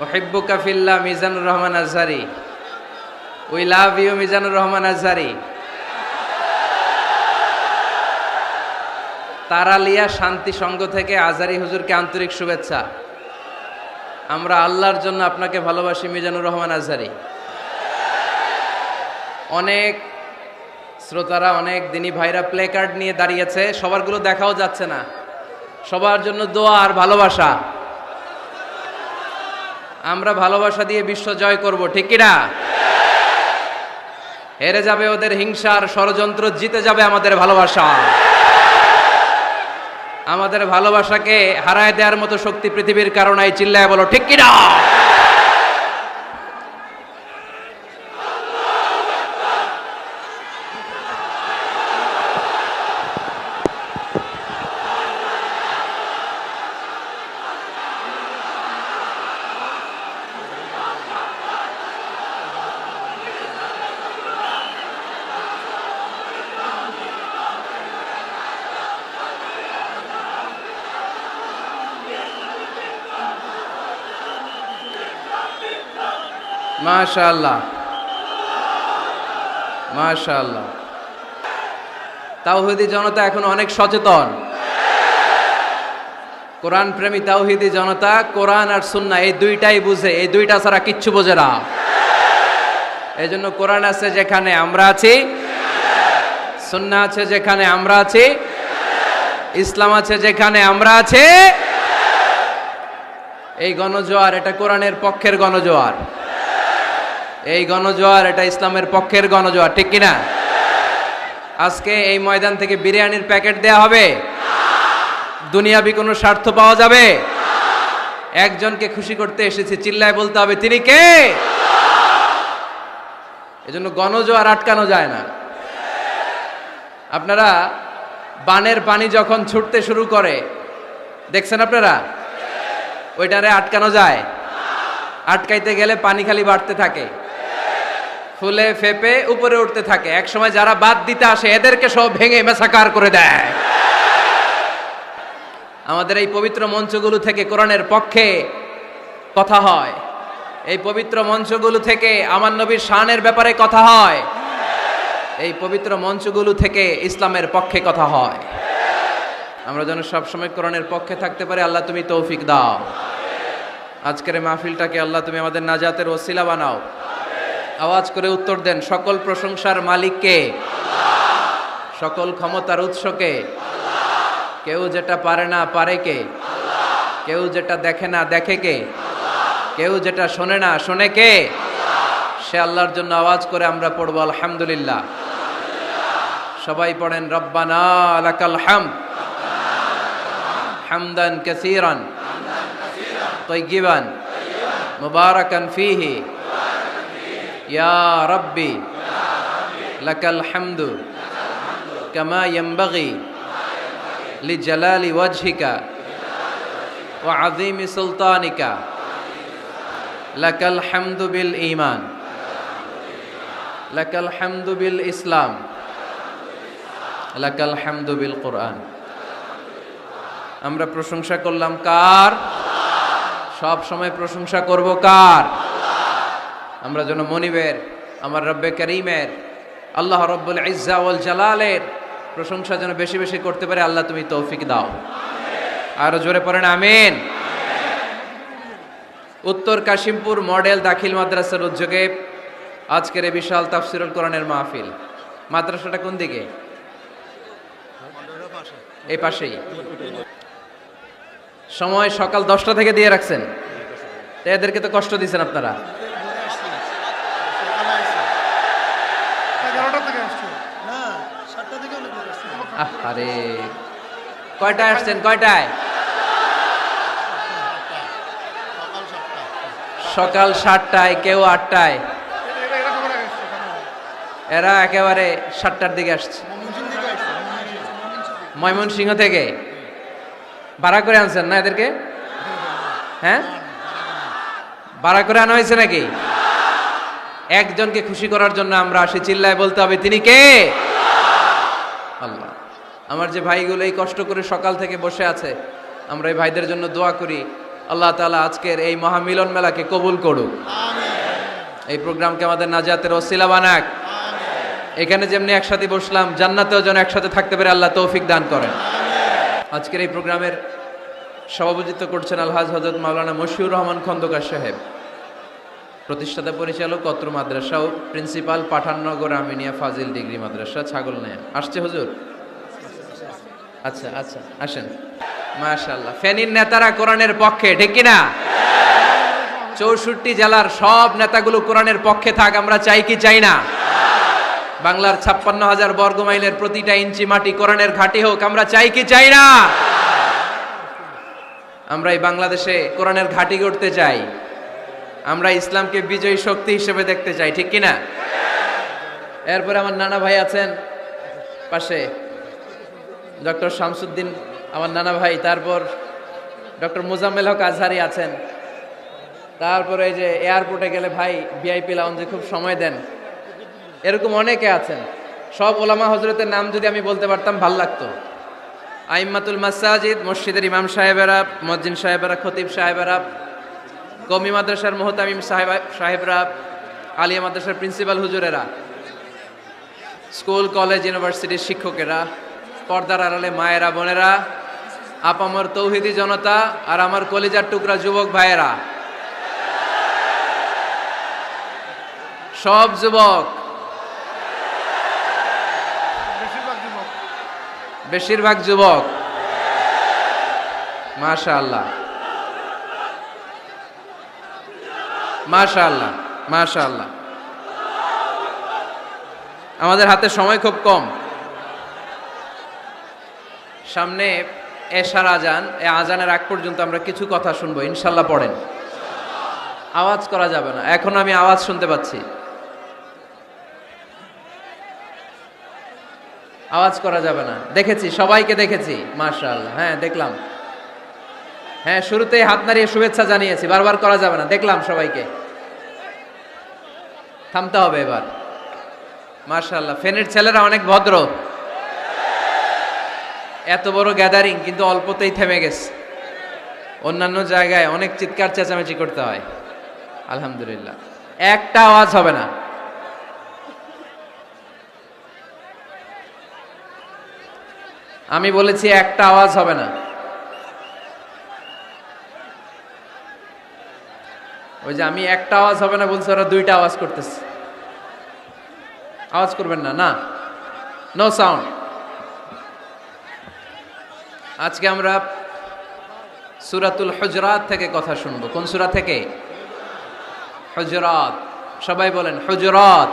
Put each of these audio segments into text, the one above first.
উহিব্বুকা ফিল্লাহ Mizanur Rahman Azhari. We love you Mizanur Rahman Azhari. Taralia Shanti Sangha থেকে আজহারি হুজুরকে আন্তরিক শুভেচ্ছা। আমরা আল্লাহর জন্য আপনাকে ভালোবাসি মিজানুর রহমান আজহারি। অনেক শ্রোতারা, অনেক দিনী ভাইরা প্লে কার্ড নিয়ে দাঁড়িয়েছে, সবারগুলো দেখাও যাচ্ছে না। সবার জন্য দোয়া আর ভালোবাসা। আমরা ভালোবাসা দিয়ে বিশ্ব জয় করব, ঠিক কিনা? হেরে যাবে ওদের হিংসার ষড়যন্ত্র, জিতে যাবে আমাদের ভালোবাসা। আমাদের ভালোবাসাকে হারায় দেওয়ার মতো শক্তি পৃথিবীর কারণে চিল্লায় বলো, ঠিক কিনা? মাশাআল্লাহ, মাশাআল্লাহ। তাওহীদি জনতা এখন অনেক সচেতন। কোরআন প্রেমী তাওহীদি জনতা কোরআন আর সুন্নাহ এই দুইটাই বুঝে, এই দুইটা ছাড়া কিচ্ছু বোঝে না। এই জন্য কোরআন আছে যেখানে আমরা আছি, সুন্নাহ আছে যেখানে আমরা আছি, ইসলাম আছে যেখানে আমরা আছি। এই গণজোয়ার, এটা কোরআনের পক্ষের গণজোয়ার। এই গণজোয়ার, এটা ইসলামের পক্ষের গণজোয়ার, ঠিক কিনা? আজকে এই ময়দান থেকে বিরিয়ানির প্যাকেট দেয়া হবে? দুনিয়াবি কোনো স্বার্থ পাওয়া যাবে? একজনকে খুশি করতে এসেছি, চিল্লায় বলতে হবে তিনি কে? এজন্য গণজোয়ার আটকানো যায় না। আপনারা বানের পানি যখন ছুটতে শুরু করে দেখছেন আপনারা? ওইটারে আটকানো যায়? আটকাইতে গেলে পানি খালি বাড়তে থাকে, ফুলে ফেপে উপরে উঠতে থাকে। এক সময় যারা বাদ দিতে আসে এদেরকে সব ভেঙে মেসাকার করে দেয়। আমাদের এই পবিত্র মঞ্চগুলো থেকে কোরআনের পক্ষে কথা হয়। এই পবিত্র মঞ্চগুলো থেকে আমার নবীর শানের ব্যাপারে কথা হয়। এই পবিত্র মঞ্চগুলো থেকে ইসলামের পক্ষে কথা হয়। আমরা যেন সবসময় কোরআনের পক্ষে থাকতে পারি। আল্লাহ তুমি তৌফিক দাও। আজকের মাহফিলটাকে আল্লাহ তুমি আমাদের নাজাতের ওসিলা বানাও। আওয়াজ করে উত্তর দেন, সকল প্রশংসার মালিককে, সকল ক্ষমতার উৎসকে। কেউ যেটা পারে না পারে কে? কেউ যেটা দেখে না দেখে কে? কেউ যেটা শোনে না শোনে কে? সে আল্লাহর জন্য আওয়াজ করে আমরা পড়ব আলহামদুলিল্লাহ। সবাই পড়েন, রব্বানা লাকাল হামদ হামদান কাসীরান তাইয়িবান মুবারাকান ফীহি ইয়া রাব্বি লাকাল হামদু কামা ইয়ানবাগি লিজালালি ওয়াজহিকা ওয়া আযীমি সুলতানিকা লাকাল হামদু বিল ঈমান লাকাল হামদু বিল ইসলাম লাকাল হামদু বিল কুরআন। আমরা প্রশংসা করলাম কার? সব সময় প্রশংসা করব কার? আমরা যেন মনিবের, আমার রব্বে করিমের, আল্লাহ রব্বুল ইজ্জা ওয়াল জালালের প্রশংসা যেন বেশি বেশি করতে পারে। আল্লাহ তুমি তৌফিক দাও। আরো জোরে পড়েন আমিন। উত্তর কাশিমপুর মডেল দাখিল মাদ্রাসার উদ্যোগে আজকের এই বিশাল তাফসিরুল কোরআনের মাহফিল। মাদ্রাসাটা কোন দিকে? এই পাশেই। সময় সকাল 10টা থেকে দিয়ে রাখছেন, এদেরকে তো কষ্ট দিচ্ছেন আপনারা। আরে কয়টায় আসছেন? কয়টায়? সকাল 7টায়, কেউ 8টায়। এরা একেবারে 7টার দিকে আসছে। ময়মনসিংহ থেকে ভাড়া করে আনছেন না এদেরকে? হ্যাঁ, ভাড়া করে আনা হয়েছে নাকি? একজনকে খুশি করার জন্য আমরা আসি, চিল্লায় বলতে হবে তিনি কে? আল্লাহ। আমার যে ভাইগুলো এই কষ্ট করে সকাল থেকে বসে আছে, আমরা এই ভাইদের জন্য দোয়া করি, আল্লাহ তাআলা আজকের এই মহামিলন মেলাকে কবুল করুক, এই প্রোগ্রামকে আমাদের নাজাতের ওসিলা বানাক। এখানে যেমনি একসাথে বসলাম, জান্নাতেও যেন একসাথে থাকতে পারে আল্লাহ তৌফিক দান করেন। আজকের এই প্রোগ্রামের সভাপতিত্ব করছেন আলহাজ হযরত মাওলানা মশিউর রহমান খন্দকার সাহেব, প্রতিষ্ঠাতা পরিচালক অত্র মাদ্রাসা ও প্রিন্সিপাল পাঠাননগর আমিনিয়া ফাজিল ডিগ্রি মাদ্রাসা ছাগলনাইয়া। আসছে হুজুর? আচ্ছা আচ্ছা, আসেন। মাশাআল্লাহ, ফেনীর নেতারা কোরআনের পক্ষে, ঠিক কিনা? 64 জেলার সব নেতাগুলো কোরআনের পক্ষে থাক, আমরা চাই কি চাই না? বাংলার 56,000 বর্গমাইলের প্রতিটা ইঞ্চি মাটি কোরআনের ঘাঁটি হোক, আমরা চাই কি চাই না? আমরা এই বাংলাদেশে কোরআনের ঘাঁটি গড়তে চাই, আমরা ইসলামকে বিজয়ী শক্তি হিসেবে দেখতে চাই, ঠিক কিনা? এরপরে আমার নানা ভাই আছেন পাশে, ডক্টর শামসুদ্দিন আমার নানা ভাই, তারপর ডক্টর মোজাম্মেল হক আজহারি আছেন, তারপরে এই যে এয়ারপোর্টে গেলে ভাই ভিআইপি লাউঞ্জে খুব সময় দেন, এরকম অনেকে আছেন। সব ওলামা হজরতের নাম যদি আমি বলতে পারতাম ভাল লাগতো। আইম্মাতুল মাসাজিদ, মসজিদের ইমাম সাহেবেরা, মুয়াজ্জিন সাহেবেরা, খতিব সাহেবেরা, কওমি মাদ্রাসার মুহতামিম সাহেবরা, আলিয়া মাদ্রাসার প্রিন্সিপাল হুজুরেরা, স্কুল কলেজ ইউনিভার্সিটির শিক্ষকেরা, পর্দার আড়ালে মায়েরা বোনেরা, আপামর তৌহিদি জনতা, আর আমার কলিজার টুকরা যুবক ভাইয়েরা, সব যুবক, বেশিরভাগ যুবক, মাশাআল্লাহ মাশাআল্লাহ মাশাআল্লাহ। আমাদের হাতে সময় খুব কম, সামনে এশার আজান, এই আজানের আগ পর্যন্ত আমরা কিছু কথা শুনবো ইনশাল্লাহ। পড়েন, আওয়াজ করা যাবে না, এখন আমি আওয়াজ শুনতে পাচ্ছি, আওয়াজ করা যাবে না। দেখেছি, সবাইকে দেখেছি, মাশাআল্লাহ। হ্যাঁ দেখলাম, হ্যাঁ শুরুতেই হাত নাড়িয়ে শুভেচ্ছা জানিয়েছি, বারবার করা যাবে না, দেখলাম সবাইকে। থামতে হবে এবার। মাশাআল্লাহ, ফেনীর ছেলেরা অনেক ভদ্র, এত বড় গ্যাদারিং কিন্তু অল্পতেই থেমে গেছে। অন্যান্য জায়গায় অনেক চিৎকার চেঁচামেচি করতে হয়, আলহামদুলিল্লাহ একটা আওয়াজ হবে না। আমি বলেছি একটা আওয়াজ হবে না। ওই যে আমি একটা আওয়াজ হবে না বলছি, ওরা দুইটা আওয়াজ করতেছে। আওয়াজ করবেন না, না, নো সাউন্ড। আজকে আমরা সূরাতুল হুজরাত থেকে কথা শুনবো। কোন সূরা থেকে? হুজরাত। সবাই বলেন হুজরাত।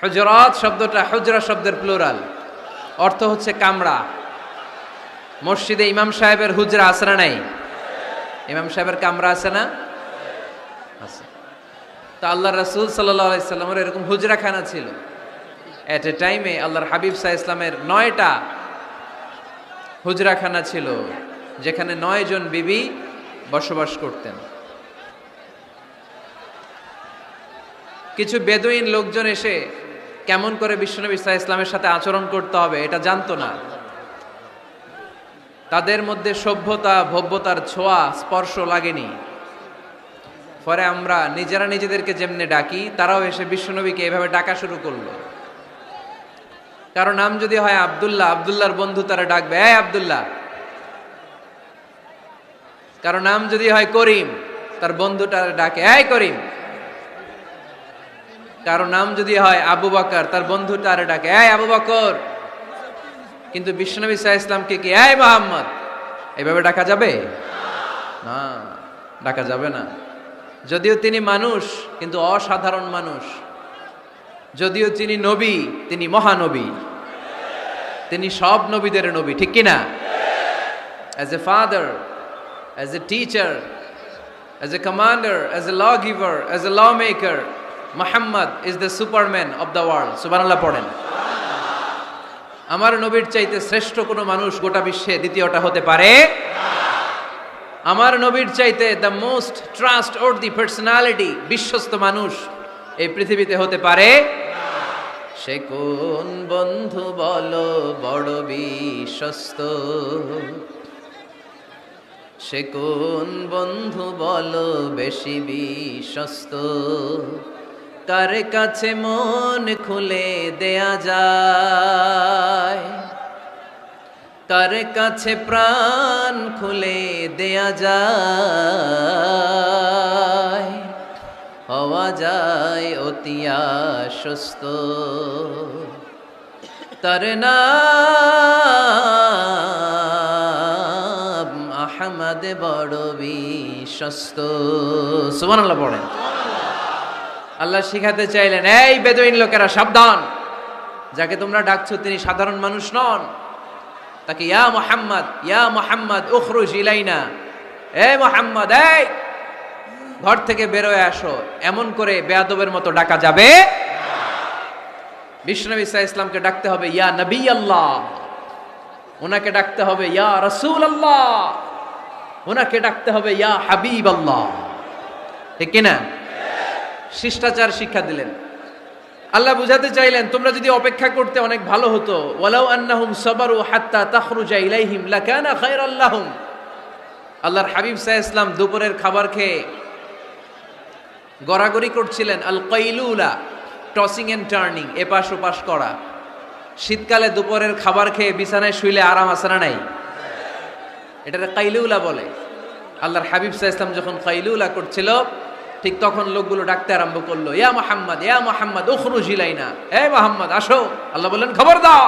হুজরাত শব্দটা হুজরা শব্দের প্লুরাল, অর্থ হচ্ছে কামরা। মসজিদে ইমাম সাহেবের হুজরা আছে না নাই? ইমাম সাহেবের কামরা আছে না? আছে। তো আল্লাহর রাসূল সাল্লাল্লাহু আলাইহি সাল্লামের এরকম হুজরাখানা ছিল। এট এ টাইমে আল্লাহর হাবিব সাল্লাল্লাহু আলাইহি ইসলামের 9টা হুজরাখানা ছিল, যেখানে 9 জন বিবি বসবাস করতেন। কিছু বেদুইন লোকজন এসে কেমন করে বিশ্বনবী সাল্লাল্লাহু আলাইহি ইসলামের সাথে আচরণ করতে হবে এটা জানতো না। তাদের মধ্যে সভ্যতা ভব্যতার ছোঁয়া স্পর্শ লাগেনি। পরে আমরা নিজেরা নিজেদেরকে যেমনে ডাকি, তারাও এসে বিশ্বনবীকে এভাবে ডাকা শুরু করলো। কারো নাম যদি হয় আব্দুল্লাহ, আব্দুল্লাহর বন্ধু তারা ডাকবে এই আব্দুল্লাহ। কারো নাম যদি হয় করিম, তার বন্ধুটা ডাকে এই করিম। কারো নাম যদি হয় আবু বকর, তার বন্ধুটা ডাকে এই আবু বকর। কিন্তু বিশ্বনবী সাল্লাল্লাহু আলাইহি ইসলামকে কি এই মুহাম্মদ এভাবে ডাকা যাবে? না, ডাকা যাবে না। যদিও তিনি মানুষ, কিন্তু অসাধারণ মানুষ। যদিও তিনি নবী, তিনি মহানবী, তিনি সব নবীদের নবী, ঠিক কিনা? As a father, as a teacher, as a commander, as a lawgiver, as a lawmaker, Muhammad is the superman of the world. সুবহানাল্লাহ পড়েন। আমার নবীর চাইতে শ্রেষ্ঠ কোনো মানুষ গোটা বিশ্বে দ্বিতীয়টা হতে পারে না। আমার নবীর চাইতে দ্য মোস্ট ট্রাস্টওয়ার্দি পার্সোনালিটি, বিশ্বস্ত মানুষ এই পৃথিবীতে হতে পারে না। সে কোন বন্ধু বলো বড় বিশ্বস্ত, সে কোন বন্ধু বলো বেশি বিশ্বস্ত, কার কাছে মন খুলে দেয়া যায়, কার কাছে প্রাণ খুলে দেয়া যায়, হওয়া যায় অতি আশ্বস্ত। তার নাম আহমদ বড় বিশ্বস্ত। সুবহানাল্লাহ পড়েন। আল্লাহ শিখাতে চাইলেন, এই বেদুইন লোকেরা সাবধান, যাকে তোমরা ডাকছো তিনি সাধারণ মানুষ নন। তাকে ইয়া মুহাম্মদ উখরুজ ইলাইনা, এই মুহাম্মদ, এই ঘর থেকে বের হয়ে আসো, এমন করে বেয়াদবের মতো ডাকা যাবে। বিশ্বনবী সাল্লাল্লাহু আলাইহি ইসলামকে ডাকতে হবে ইয়া নবী আল্লাহ, ওনাকে ডাকতে হবে ইয়া রাসূল আল্লাহ, ওনাকে ডাকতে হবে ইয়া হাবিব আল্লাহ। ঠিক কিনা? শিষ্টাচার শিক্ষা দিলেন। আল্লাহ বুঝাতে চাইলেন, তোমরা যদি অপেক্ষা করতে অনেক ভালো হতো। ওয়ালাউ আন্নাহুম সাবারু হাত্তা তাখরুজা ইলাইহিম লাকানা খায়রাল লাহুম। আল্লাহর হাবিব সাল্লাল্লাহু আলাইহি ওয়াসাল্লাম দুপুরের খাবার খেয়ে গড়াগড়ি করছিলেন। আল কাইলুলা, টসিং এন্ড টার্নিং, এপাশ ওপাশ করা। শীতকালে দুপুরের খাবার খেয়ে বিছানায় শুইলে আরাম আছে না নাই? এটাকে কাইলুলা বলে। আল্লাহর হাবিব সাল্লাল্লাহু আলাইহি ওয়াসাল্লাম যখন কাইলুলা করছিল, ঠিক তখন লোকগুলো ডাকতে আরম্ভ করলো, ইয়া মুহাম্মদ উখরুজ ইলাইনা, এই মুহাম্মদ আসো। আল্লাহ বললেন, খবর দাও,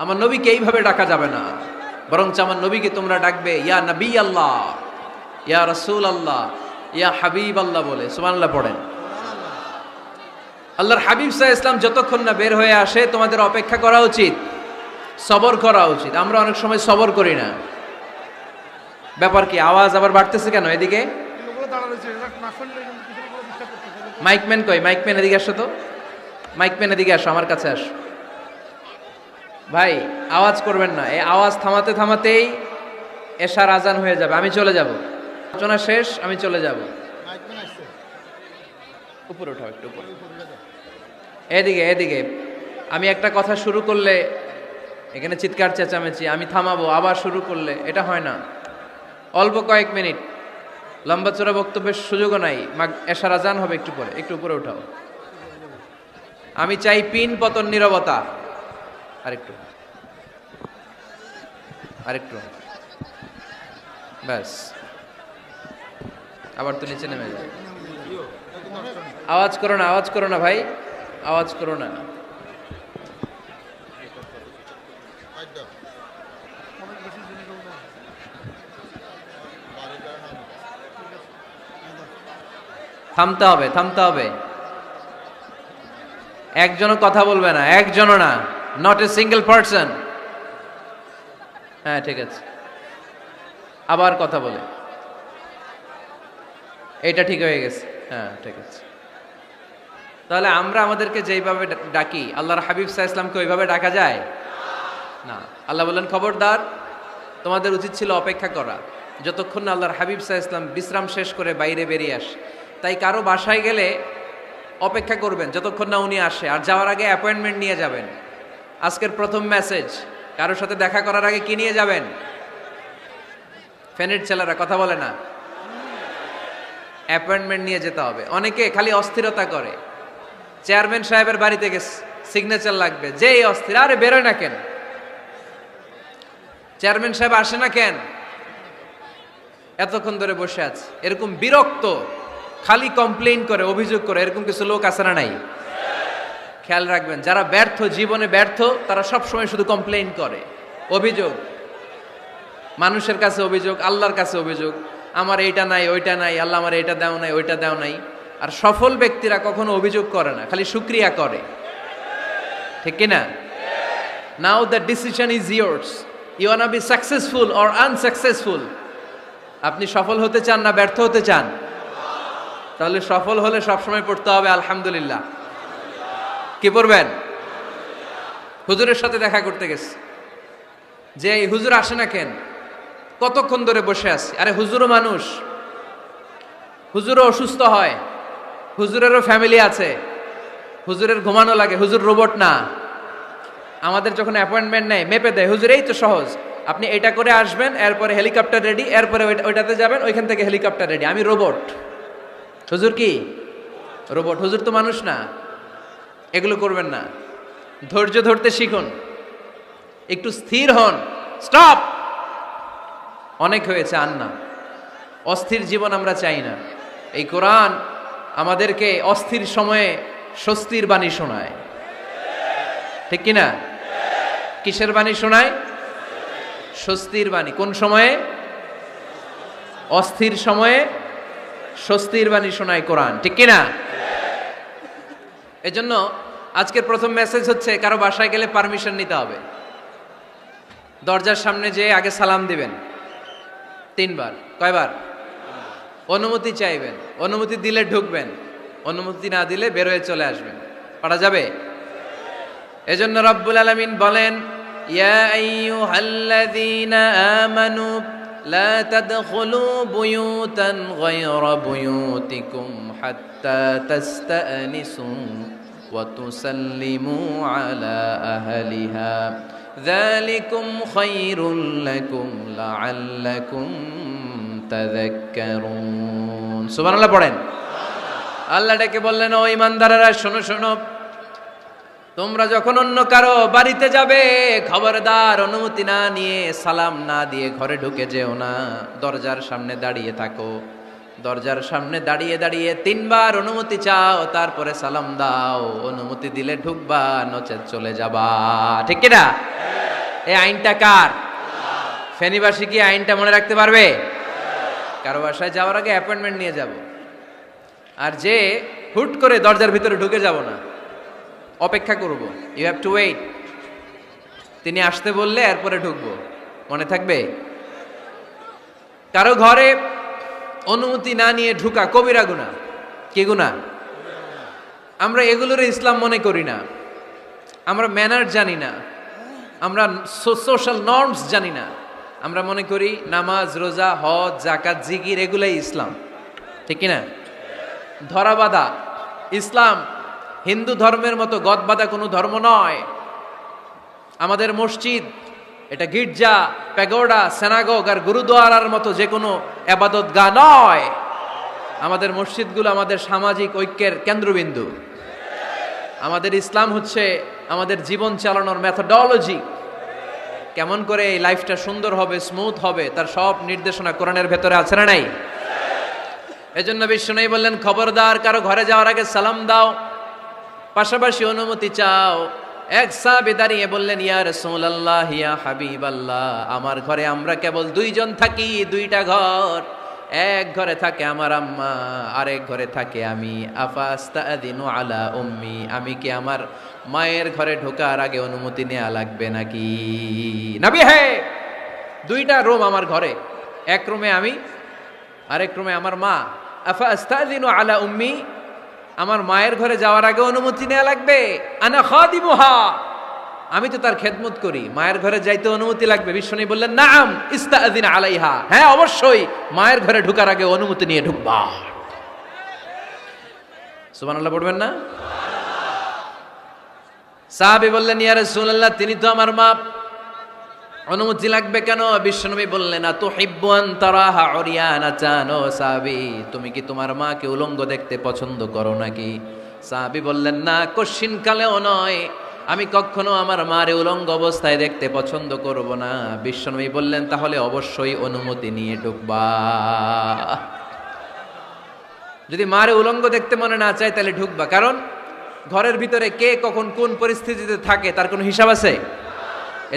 আমার নবীকে এইভাবে ডাকা যাবে না, বরঞ্চ আমার নবীকে তোমরা ডাকবে ইয়া নবী আল্লাহ, ইয়া রাসূল আল্লাহ, ইয়া হাবিব আল্লাহ বলে। সুবহানাল্লাহ পড়েন। আল্লাহর হাবিব সাল্লাল্লাহু আলাইহি ওয়াসাল্লাম যতক্ষণ না বের হয়ে আসে তোমাদের অপেক্ষা করা উচিত, সবর করা উচিত। আমরা অনেক সময় সবর করি না। ব্যাপার কি? আওয়াজ আবার বাড়তেছে কেন? এদিকে মাইকম্যান কই? মাইকম্যান এদিকে আসো তো, মাইকম্যান এদিকে আসো, আমার কাছে আসো। ভাই আওয়াজ করবেন না, এই আওয়াজ থামাতে থামাতেই এশার আজান হয়ে যাবে, আমি চলে যাব, আলোচনা শেষ, আমি চলে যাব। উপরে উঠাও, একটু উপরে, এদিকে এদিকে। আমি একটা কথা শুরু করলে এখানে চিৎকার চেঁচামেচি, আমি থামাবো, আবার শুরু করলে এটা হয় না। অল্প কয়েক মিনিট, লম্বা চড়া বক্তব্যের সুযোগও নাই। এশার আজান হবে একটু পরে, একটু উপরে উঠাও। আমি চাই পিন পতন নীরবতা। আরেকটু আরেকটু, ব্যাস। আবার তো নিচে নেমে যাও। আওয়াজ করো না, আওয়াজ করো না ভাই, আওয়াজ করো না। থামতে হবে, থামতে হবে। একজনও কথা বলবে না, একজনও না, নট এ সিঙ্গেল পারসন। হ্যাঁ ঠিক আছে, আবার কথা বলে, এটা ঠিক হয়ে গেছে। হ্যাঁ ঠিক আছে। তাহলে আমরা আমাদেরকে যেইভাবে ডাকি, আল্লাহর হাবিব সাল্লাল্লাহু আলাইহি ওয়াসাল্লামকে ওইভাবে ডাকা যায় না। আল্লাহ বললেন, খবরদার, তোমাদের উচিত ছিল অপেক্ষা করা, যতক্ষণ না আল্লাহর হাবিব সাল্লাল্লাহু আলাইহি ওয়াসাল্লাম বিশ্রাম শেষ করে বাইরে বেরিয়ে আসে। তাই কারো বাসায় গেলে অপেক্ষা করবেন যতক্ষণ না উনি আসে, আর যাওয়ার আগে অ্যাপয়েন্টমেন্ট নিয়ে যাবেন। আজকের প্রথম মেসেজ, কারোর সাথে দেখা করার আগে কি নিয়ে যাবেন? ফ্যানের ছেলেরা কথা বলে না, অ্যাপয়েন্টমেন্ট নিয়ে যেতে হবে। অনেকে খালি অস্থিরতা করে, চেয়ারম্যান সাহেবের বাড়িতে গেছে, সিগনেচার লাগবে, যেই অস্থির, আরে বেরোয় না কেন, চেয়ারম্যান সাহেব আসে না কেন, এতক্ষণ ধরে বসে আছে। এরকম বিরক্ত, খালি কমপ্লেইন করে, অভিযোগ করে, এরকম কিছু লোক আছে না নাই? খেয়াল রাখবেন, যারা ব্যর্থ, জীবনে ব্যর্থ, তারা সব সময় শুধু কমপ্লেইন করে, অভিযোগ, মানুষের কাছে অভিযোগ, আল্লাহর কাছে অভিযোগ, আমার এইটা নাই, ওইটা নাই, আল্লাহ আমার এইটা দাও নাই, ওইটা দাও নাই। আর সফল ব্যক্তিরা কখনো অভিযোগ করে না, খালি শুকরিয়া করে। ঠিক কিনা? Now the decision is yours, you wanna be successful or unsuccessful. আপনি সফল হতে চান না ব্যর্থ হতে চান? তাহলে সফল হলে সবসময় পড়তে হবে আলহামদুলিল্লাহ। কি পড়বেন? হুজুরের সাথে দেখা করতে গেছে, যে এই হুজুর আসে না কেন, কতক্ষণ ধরে বসে আছে। আরে হুজুরও মানুষ, হুজুরও অসুস্থ হয়, হুজুরেরও ফ্যামিলি আছে, হুজুরের ঘুমানো লাগে, হুজুর রোবট না। আমাদের যখন অ্যাপয়েন্টমেন্ট নেয় মেপে দেয়, হুজুর এই তো সহজ, আপনি এটা করে আসবেন, এরপরে হেলিকপ্টার রেডি, এরপরে ওইটাতে যাবেন, ওইখান থেকে হেলিকপ্টার রেডি। আমি রোবট। হুজুর কি রোবট? হুজুর তো মানুষ না। এগুলো করবেন না। ধৈর্য ধরতে শিখুন, একটু স্থির হন। স্টপ, অনেক হয়েছে, আর না। অস্থির জীবন আমরা চাই না। এই কোরআন আমাদেরকে অস্থির সময়ে স্বস্তির বাণী শোনায়, ঠিক কিনা? কিসের বাণী শোনায়? স্বস্তির বাণী। কোন সময়ে? অস্থির সময়ে স্বস্তির বাণী শোনায় কোরআন, ঠিক কিনা? এজন্য আজকের প্রথম মেসেজ হচ্ছে, কারো বাসায় গেলে পারমিশন নিতে হবে। দরজার সামনে যেয়ে আগে সালাম দিবেন 3 বার। কয়বার? অনুমতি চাইবেন, অনুমতি দিলে ঢুকবেন, অনুমতি না দিলে বের হয়ে চলে আসবেন। পারা যাবে? এজন্য রব্বুল আলামিন বলেন, ইয়া আইয়ুহাল্লাযীনা আমানু লা তাদখুলু বুয়ুতান গায়রা বুয়ুতিকুম হাত্তা তাস্তানিসু ওয়া তুসাল্লিমু আলা আহলিহা যালিকুম খায়রুল লাকুম লাআল্লাকুম তাযাক্কারুন। সুবহানাল্লাহ পড়েন। আল্লাহ ডেকে বললেন, ও ঈমানদারেরা শোনো শোনো, তোমরা যখন অন্য কারো বাড়িতে যাবে, খবরদার অনুমতি না নিয়ে, সালাম না দিয়ে ঘরে ঢুকে যেও না। দরজার সামনে দাঁড়িয়ে থাকো, দরজার সামনে দাঁড়িয়ে দাঁড়িয়ে 3 বার অনুমতি চাও, তারপরে সালাম দাও। অনুমতি দিলে ঢুকবা, নচেত চলে যাবা, ঠিক কিনা? এই আইনটা কার? ফেনীবাসী কি আইনটা মনে রাখতে পারবে? কারো বাসায় যাওয়ার আগে অ্যাপয়েন্টমেন্ট নিয়ে যাব, আর যে হুট করে দরজার ভিতরে ঢুকে যাব না, অপেক্ষা করব। You have to wait. তিনি আসতে বললে এরপরে ঢুকবো, মনে থাকবে? কারো ঘরে অনুমতি না নিয়ে ঢুকা কবিরা গুনাহ। কি গুনাহ? আমরা এগুলোর ইসলাম মনে করি না, আমরা ম্যানার জানি না, আমরা সোশ্যাল নর্মস জানি না। আমরা মনে করি নামাজ, রোজা, হজ, যাকাত, জিকির এগুলাই ইসলাম, ঠিক কিনা? ধরাবাঁধা ইসলাম হিন্দু ধর্মের মতো গদবাঁধা কোনো ধর্ম নয়। আমাদের মসজিদ এটা গির্জা, প্যাগোডা, সেনাগোগ আর গুরুদুয়ারার মতো যে কোনো ইবাদতগাহ নয়। আমাদের মসজিদগুলো আমাদের সামাজিক ঐক্যের কেন্দ্রবিন্দু। আমাদের ইসলাম হচ্ছে আমাদের জীবন চালানোর মেথোডোলজি। কেমন করে এই লাইফটা সুন্দর হবে, স্মুথ হবে, তার সব নির্দেশনা কোরআনের ভেতরে আছে না নাই? এজন্য বিশ্বনবী বললেন, খবরদার কারো ঘরে যাওয়ার আগে সালাম দাও, পাশাপাশি অনুমতি চাও। এক সাহাবী দাঁড়িয়ে বললেন, ইয়া রাসূলুল্লাহ, ইয়া হাবিবাল্লাহ, আমার ঘরে আমরা কেবল 2 জন থাকি, 2টা ঘর। এক ঘরে থাকে আমার আম্মা, আরেক ঘরে থাকে আমি। আফাস্তাদিনু আলা উম্মি, আমি কি আমার মায়ের ঘরে ঢোকার আগে অনুমতি নেওয়া লাগবে নাকি? নবী, হে, 2টা রুম আমার ঘরে, এক রুমে আমি, আরেক রুমে আমার মা। আফাস্তাদিনু আলা উম্মি, আমার মায়ের ঘরে যাওয়ার আগে অনুমতি নেওয়া লাগবে? আনা খাদিমুহা, আমি তো তার খেদমত করি, মায়ের ঘরে যাইতে অনুমতি লাগবে? বিশ্বনবী বললেন, নাআম ইস্তাযিন আলাইহা, হ্যাঁ অবশ্যই মায়ের ঘরে ঢোকার আগে অনুমতি নিয়ে ঢুকবা। সুবহানাল্লাহ পড়বেন না? সাহাবী বললেন, ইয়া রাসূলুল্লাহ, তিনি তো আমার মা, অনুমতি লাগবে কেন? বিশ্বনবী বললেন, আতুহিব্বু আন তারাহা উরিয়ানাতান, ও সাহাবী, তুমি কি তোমার মাকে উলঙ্গ দেখতে পছন্দ করো নাকি? সাহাবী বললেন, না, কশ্চিনকালেও নয়, আমি কখনো আমার মারে উলঙ্গ অবস্থায় দেখতে পছন্দ করব না। বিশ্বনবী বললেন, তাহলে অবশ্যই অনুমতি নিয়ে ঢুকবা। যদি মারে উলঙ্গ দেখতে মনে না চায় তাহলে ঢুকবা, কারণ ঘরের ভিতরে কে কখন কোন পরিস্থিতিতে থাকে তার কোনো হিসাব আছে?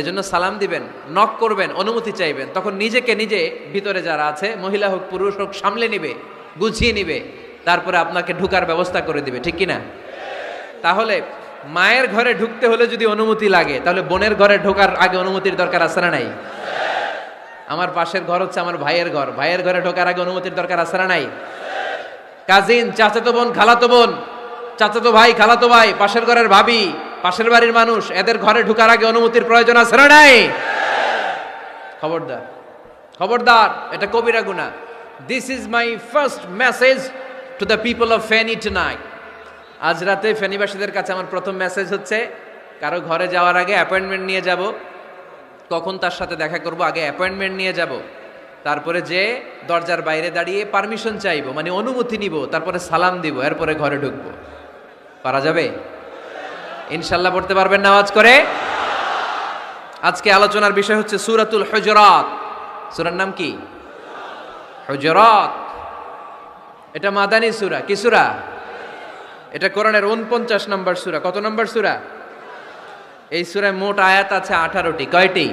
এজন্য সালাম দিবেন, নক করবেন, অনুমতি চাইবেন, তখন নিজেকে নিজে ভিতরে যারা আছে, মহিলা হোক পুরুষ হোক, সামলে নিবে, গুছিয়ে নিবে, তারপরে আপনাকে ঢুকার ব্যবস্থা করে দিবে, ঠিক কিনা? তাহলে মায়ের ঘরে ঢুকতে হলে যদি অনুমতি লাগে, তাহলে বোনের ঘরে ঢোকার আগে অনুমতির দরকার আছে না নাই? আমার পাশের ঘর হচ্ছে আমার ভাইয়ের ঘর, ভাইয়ের ঘরে ঢোকার আগে অনুমতির দরকার আছে না নাই? কাজিন, চাচাতো বোন, খালাতো বোন, চাচাতো ভাই, খালাতো ভাই, পাশের ঘরের ভাবি, পাশের বাড়ির মানুষ, এদের ঘরে ঢোকার আগে অনুমতির প্রয়োজন আছে না নাই? খবরদার, খবরদার, এটা কবিরা গুনাহ। This is my first message to the people of Feni tonight. আজ রাতে ফেনীবাসীদের কাছে আমার প্রথম মেসেজ হচ্ছে, কারো ঘরে যাওয়ার আগে অ্যাপয়েন্টমেন্ট নিয়ে যাব, কখন তার সাথে দেখা করব, আগে অ্যাপয়েন্টমেন্ট নিয়ে যাব, তারপরে যে দরজার বাইরে দাঁড়িয়ে পারমিশন চাইবো, মানে অনুমতি নিব, তারপরে সালাম দিব, এরপরে ঘরে ঢুকবো। পারা যাবে? ইনশাল্লাহ পড়তে পারবেন না আওয়াজ করে? আজকে আলোচনার বিষয় হচ্ছে সূরাতুল হুজুরাত। সূরার নাম কি? হুজুরাত। এটা মাদানী সূরা। কি সূরা? এটা কোরআনের 49 নম্বর সূরা। কত নম্বর সূরা? এই সূরায় মোট আয়াত আছে 18টি। কয়টি?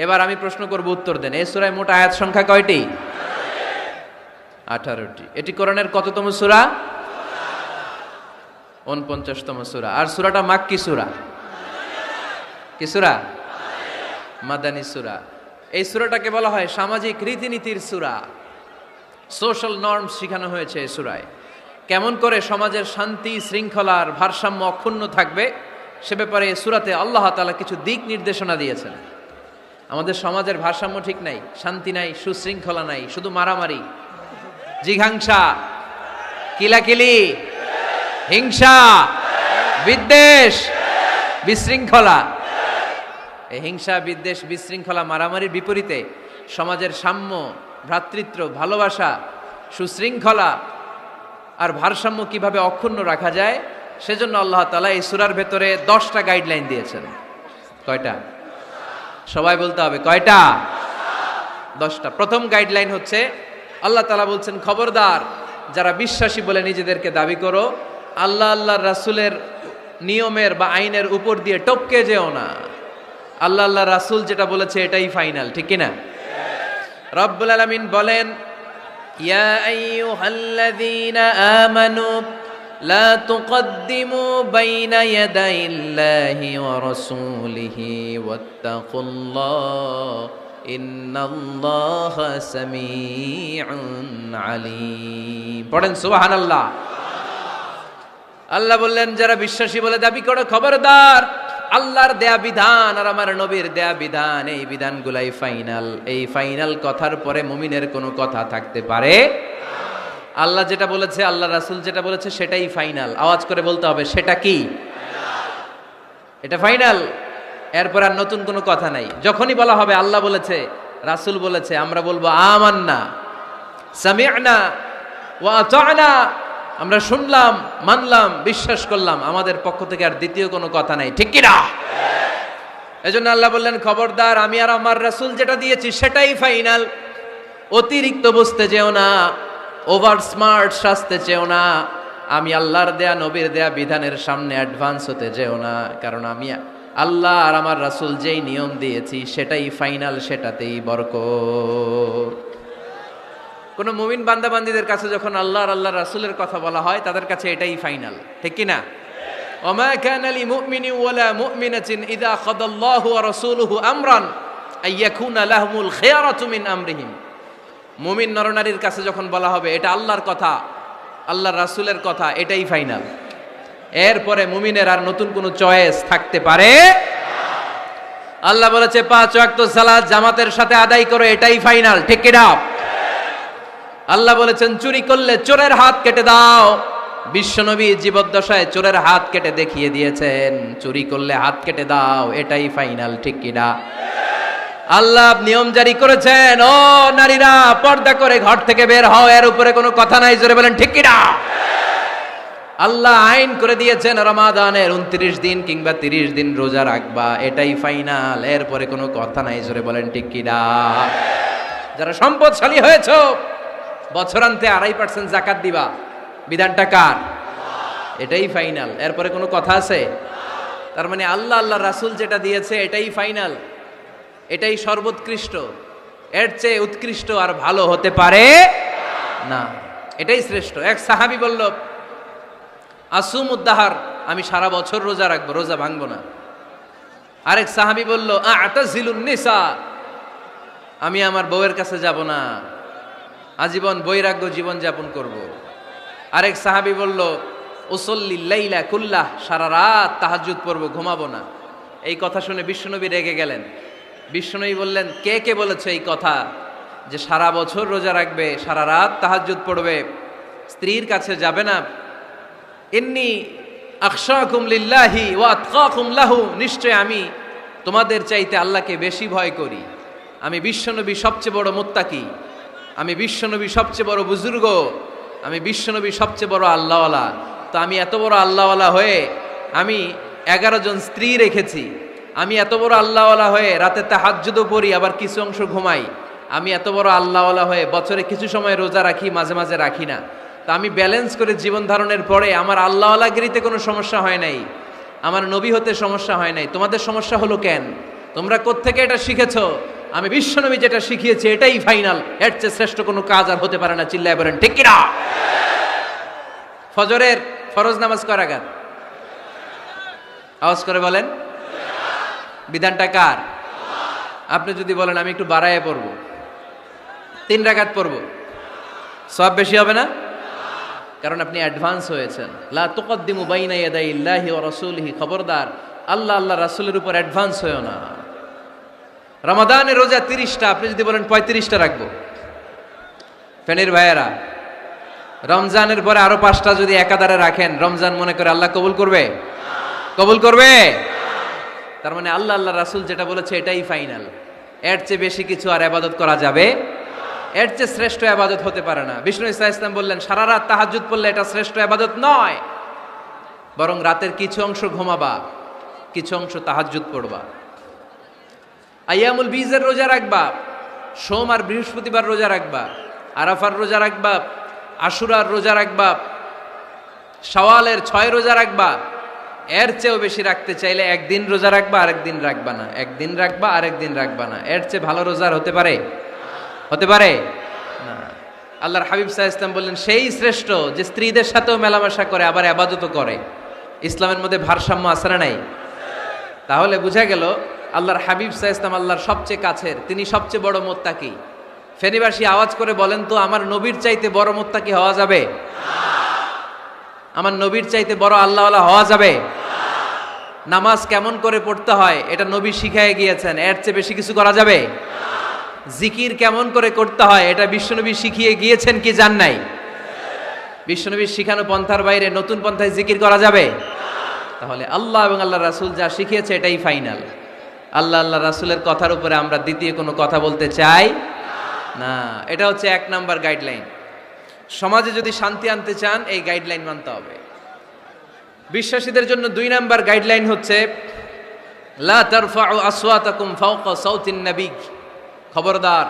এবার আমি প্রশ্ন করব, উত্তর দেন। এই সূরায় মোট আয়াত সংখ্যা কয়টি? 18টি। এটি কোরআনের কততম সূরা? 49তম সূরা। আর সূরাটা মাক্কি সূরা। কি সূরা? মাদানী সূরা। এই সূরাটাকে বলা হয় সামাজিক রীতিনীতির সূরা। সোশ্যাল নর্মস শেখানো হয়েছে এই সূরায়। কেমন করে সমাজের শান্তি শৃঙ্খলার ভারসাম্য অক্ষুণ্ণ থাকবে সে ব্যাপারে এই সূরাতে আল্লাহ তাআলা কিছু দিক নির্দেশনা দিয়েছেন। আমাদের সমাজের ভারসাম্য ঠিক নাই, শান্তি নাই, সুশৃঙ্খলা নাই, শুধু মারামারি, জিঘাংসা, কিলাকিলি, হিংসা, বিদ্বেষ, বিশৃঙ্খলা। এই হিংসা, বিদ্বেষ, বিশৃঙ্খলা, মারামারির বিপরীতে সমাজের সাম্য, ভ্রাতৃত্ব, ভালোবাসা, সুশৃঙ্খলা আর ভারসাম্য কিভাবে অক্ষুণ্ণ রাখা যায় সেজন্য আল্লাহ তাআলা এই সূরার ভেতরে 10টা গাইডলাইন দিয়েছেন। কয়টা? সবাই বলতে হবে, কয়টা? 10টা। প্রথম গাইডলাইন হচ্ছে আল্লাহ তাআলা বলছেন, খবরদার যারা বিশ্বাসী বলে নিজেদেরকে দাবি করো, আল্লাহ আল্লাহর রাসূলের নিয়মের বা আইনের উপর দিয়ে টপকে যেও না। আল্লাহ আল্লাহ রাসূল যেটা বলেছে এটাই ফাইনাল, ঠিক কি না? রব্বুল আলামিন বলেন, ইয়া আইয়ুহাল্লাযীনা আমানু লা তুকদ্দিমু বাইনা ইয়াদাইল্লাহি ওয়া রাসূলিহি ওয়াত্তাকুল্লাহ ইন্নাল্লাহা সামিউন আলীম। পড়েন সুবহানাল্লাহ। আল্লাহ বললেন, যারা বিশ্বাসী বলে দাবি করো, খবরদার আল্লাহর দেয়া বিধান আর আমার নবীর দেয়া বিধান, এই বিধানগুলাই ফাইনাল। এই ফাইনাল কথার পরে মুমিনের কোনো কথা থাকতে পারে? আল্লাহ যেটা বলেছে, আল্লাহ রাসূল যেটা বলেছে সেটাই ফাইনাল। আওয়াজ করে বলতে হবে, সেটা কি? এটা ফাইনাল। এরপর আর নতুন কোনো কথা নাই। যখনই বলা হবে আল্লাহ বলেছে, রাসূল বলেছে, আমরা বলবো আমান্না, সামি'না ওয়া আতা'না, আমরা শুনলাম, মানলাম, বিশ্বাস করলাম। আমাদের পক্ষ থেকে আর দ্বিতীয় কোনো কথা নাই, ঠিক কি না? এজন্য আল্লাহ বললেন, খবরদার আমি আর আমার রাসূল যেটা দিয়েছি সেটাই ফাইনাল। অতিরিক্ত বুঝতে যেও না, ওভার স্মার্ট সাজতে চেও না। আমি আল্লাহর দেয়া নবীর দেয়া বিধানের সামনে অ্যাডভান্স হতে যেও না, কারণ আমি আল্লাহ আর আমার রাসূল যেই নিয়ম দিয়েছি সেটাই ফাইনাল, সেটাতেই বরকত। কোন মুমিন বান্দা বান্দীদের কাছে যখন আল্লাহ আর আল্লাহর রাসূলের কথা বলা হয় তাদের কাছে এটাই ফাইনাল, ঠিক কি না? ওমা কানা লিমুমিনিন ওয়ালা মুমিনাতিন ইযা খাদাল্লাহু ওয়া রাসূলুহু আমরান আইয়াকুনা লাহুমুল খিয়ারাতু মিন আমরিহিম। মুমিন নরনারীর কাছে যখন বলা হবে এটা আল্লাহর কথা, আল্লাহর রাসূলের কথা, এটাই ফাইনাল। এরপরে মুমিনের আর নতুন কোনো চয়েস থাকতে পারে না। আল্লাহ বলেছে 5 ওয়াক্ত সালাত জামাতের সাথে আদায় করো, এটাই ফাইনাল, ঠিক কি না? আল্লাহ বলেছেন চুরি করলে চোরের হাত কেটে দাও। বিশ্বনবী জীবদ্দশায় চোরের হাত কেটে দেখিয়ে দিয়েছেন, চুরি করলে হাত কেটে দাও, এটাই ফাইনাল, ঠিক কি না? আল্লাহ নিয়ম জারি করেছেন, ও নারীরা পর্দা করে ঘর থেকে বের হও, এর উপরে কোনো কথা নাই, জোরে বলেন ঠিক কি না? আল্লাহ আইন করে দিয়েছেন রমাদানের 29 দিন কিংবা 30 দিন রোজা রাখবা, এটাই ফাইনাল, এরপরে কোনো কথা নাই, জোরে বলেন ঠিক কি না? যারা সম্পদশালী হয়েছো বছরান্তে 2.5% যাকাত দিবা, বিধানটা কার? এটাই ফাইনাল, এরপরে কোনো কথা আছে? তার মানে আল্লাহ আল্লাহ রাসূল যেটা দিয়েছে এটাই ফাইনাল, এটাই সর্বোৎকৃষ্ট, এর চেয়ে উৎকৃষ্ট আর ভালো হতে পারে না, এটাই শ্রেষ্ঠ। এক সাহাবী বলল, আসুমুদ্দাহার, আমি সারা বছর রোজা রাখবো, রোজা ভাঙবো না। আরেক সাহাবী বলল, আ'তাজিলুন নিসা, আমি আমার বউয়ের কাছে যাব না, আজীবন বৈরাগ্য জীবন যাপন করব। আরেক সাহাবী বলল, উসল্লিল লাইলা কুল্লাহ, সারা রাত তাহাজ্জুদ পড়ব, ঘুমাবো না। এই কথা শুনে বিশ্বনবী রেগে গেলেন। বিশ্বনবী বললেন, কে কে বলেছে এই কথা যে সারা বছর রোজা রাখবে, সারা রাত তাহাজ্জুদ পড়বে, স্ত্রীর কাছে যাবে না? ইন্নী আখশাকুম লিল্লাহি ওয়া আতকাকুম লাহু, নিশ্চয় আমি তোমাদের চাইতে আল্লাহকে বেশি ভয় করি, আমি বিশ্বনবী সবচেয়ে বড় মুত্তাকি, আমি বিশ্বনবী সবচেয়ে বড় বুজুর্গ, আমি বিশ্বনবী সবচেয়ে বড় আল্লাহওয়ালা। তো আমি এত বড় আল্লাহওয়ালা হয়ে আমি 11 জন স্ত্রী রেখেছি, আমি এত বড় আল্লাহওয়ালা হয়ে রাতে তাহাজ্জুদও পড়ি, আবার কিছু অংশ ঘুমাই, আমি এত বড় আল্লাহওয়ালা হয়ে বছরে কিছু সময় রোজা রাখি, মাঝে মাঝে রাখি না। তা আমি ব্যালেন্স করে জীবন ধারণের পরে আমার আল্লাহওয়ালাগিরিতে কোনো সমস্যা হয় নাই, আমার নবী হতে সমস্যা হয় নাই। তোমাদের সমস্যা হলো কেন? তোমরা কোত্থেকে এটা শিখেছো? আমি বিশ্বনবী যেটা শিখিয়েছি এটাই ফাইনাল, এর চেয়ে শ্রেষ্ঠ কোনো কাজ আর হতে পারে না। চিল্লায় বলেন ঠিক কিনা? ফজরের ফরজ নামাজ কয় রাকাত? আওয়াজ করে বলেন। বিধানটা কার? আপনি যদি বলেন আমি একটু বাড়ায় পড়বো, 3 রাকাত পড়বো, সওয়াব বেশি হবে না? কারণ আপনি অ্যাডভান্স হয়েছেন। লা তুকদ্দিমু বাইনা ইয়াদাইল্লাহি ওয়া রাসূলিহি, খবরদার আল্লাহ আল্লাহ রাসূলের উপর অ্যাডভান্স হয়ো না। রমাদানের রোজা 30টা, আপনি যদি বলেন 35টা রাখবো, ফেনীর ভাইয়েরা রমজানের পরে আরো 5টা যদি একাধারে রাখেন, রমজান মনে করে আল্লাহ কবুল করবে? কবুল করবে? তার মানে আল্লাহ আল্লাহ রাসূল যেটা বলেছে এটাই ফাইনাল, এর চেয়ে বেশি কিছু আর ইবাদত করা যাবে, এর চেয়ে শ্রেষ্ঠ ইবাদত হতে পারে না। বিষ্ণু ইসা ইসলাম বললেন সারা রাত তাহাজ্জুদ পড়লে এটা শ্রেষ্ঠ ইবাদত নয়, বরং রাতের কিছু অংশ ঘুমাবা, কিছু অংশ তাহাজ্জুদ পড়বা। আইয়ামুল বীজের রোজা রাখবা, সোম আর বৃহস্পতিবার রোজা রাখবা, আরাফার রোজা রাখবা, আশুরার রোজা রাখবা, শাওয়ালের 6 রোজা রাখবা। এর চেয়েও বেশি রাখতে চাইলে একদিন রোজা রাখবা, আরেকদিন রাখবা না, একদিন রাখবা, আরেকদিন রাখবা না। এর চেয়ে ভালো রোজার হতে পারে? হতে পারে না। আল্লাহর হাবিব সাল্লাল্লাহু আলাইহি ওয়াসাল্লাম বললেন সেই শ্রেষ্ঠ যে স্ত্রীদের সাথেও মেলামেশা করে আবার ইবাদতও করে। ইসলামের মধ্যে ভারসাম্য আছে না নাই? তাহলে বোঝা গেল আল্লাহর হাবিব সাল্লাল্লাহু আলাইহি ওয়াসাল্লাম আল্লাহর সবচেয়ে কাছের, তিনি সবচেয়ে বড় মুত্তাকি। ফেনীবাসী আওয়াজ করে বলেন তো, আমার নবীর চাইতে বড় মুত্তাকি হওয়া যাবে? আমার নবীর চাইতে বড় আল্লাহওয়ালা হওয়া যাবে? নামাজ কেমন করে পড়তে হয় এটা নবী শিখায় গিয়েছেন, এর চেয়ে বেশি কিছু করা যাবে? জিকির কেমন করে করতে হয় এটা বিশ্বনবী শিখিয়ে গিয়েছেন কি জান নাই? বিশ্বনবীর শিখানো পন্থার বাইরে নতুন পন্থায় জিকির করা যাবে? তাহলে আল্লাহ এবং আল্লাহ রাসূল যা শিখিয়েছে এটাই ফাইনাল। আল্লাহ আল্লাহ রাসূলের কথার উপরে আমরা দ্বিতীয় কোনো কথা বলতে চাই না। এটা হচ্ছে 1 নাম্বার গাইডলাইন। সমাজে যদি শান্তি আনতে চান এই গাইডলাইন মানতে হবে। বিশ্বাসীদের জন্য 2 নাম্বার গাইডলাইন হচ্ছে লা তারফাউ আসওয়াতাকুম ফাওকা সাউতিন নবী। খবরদার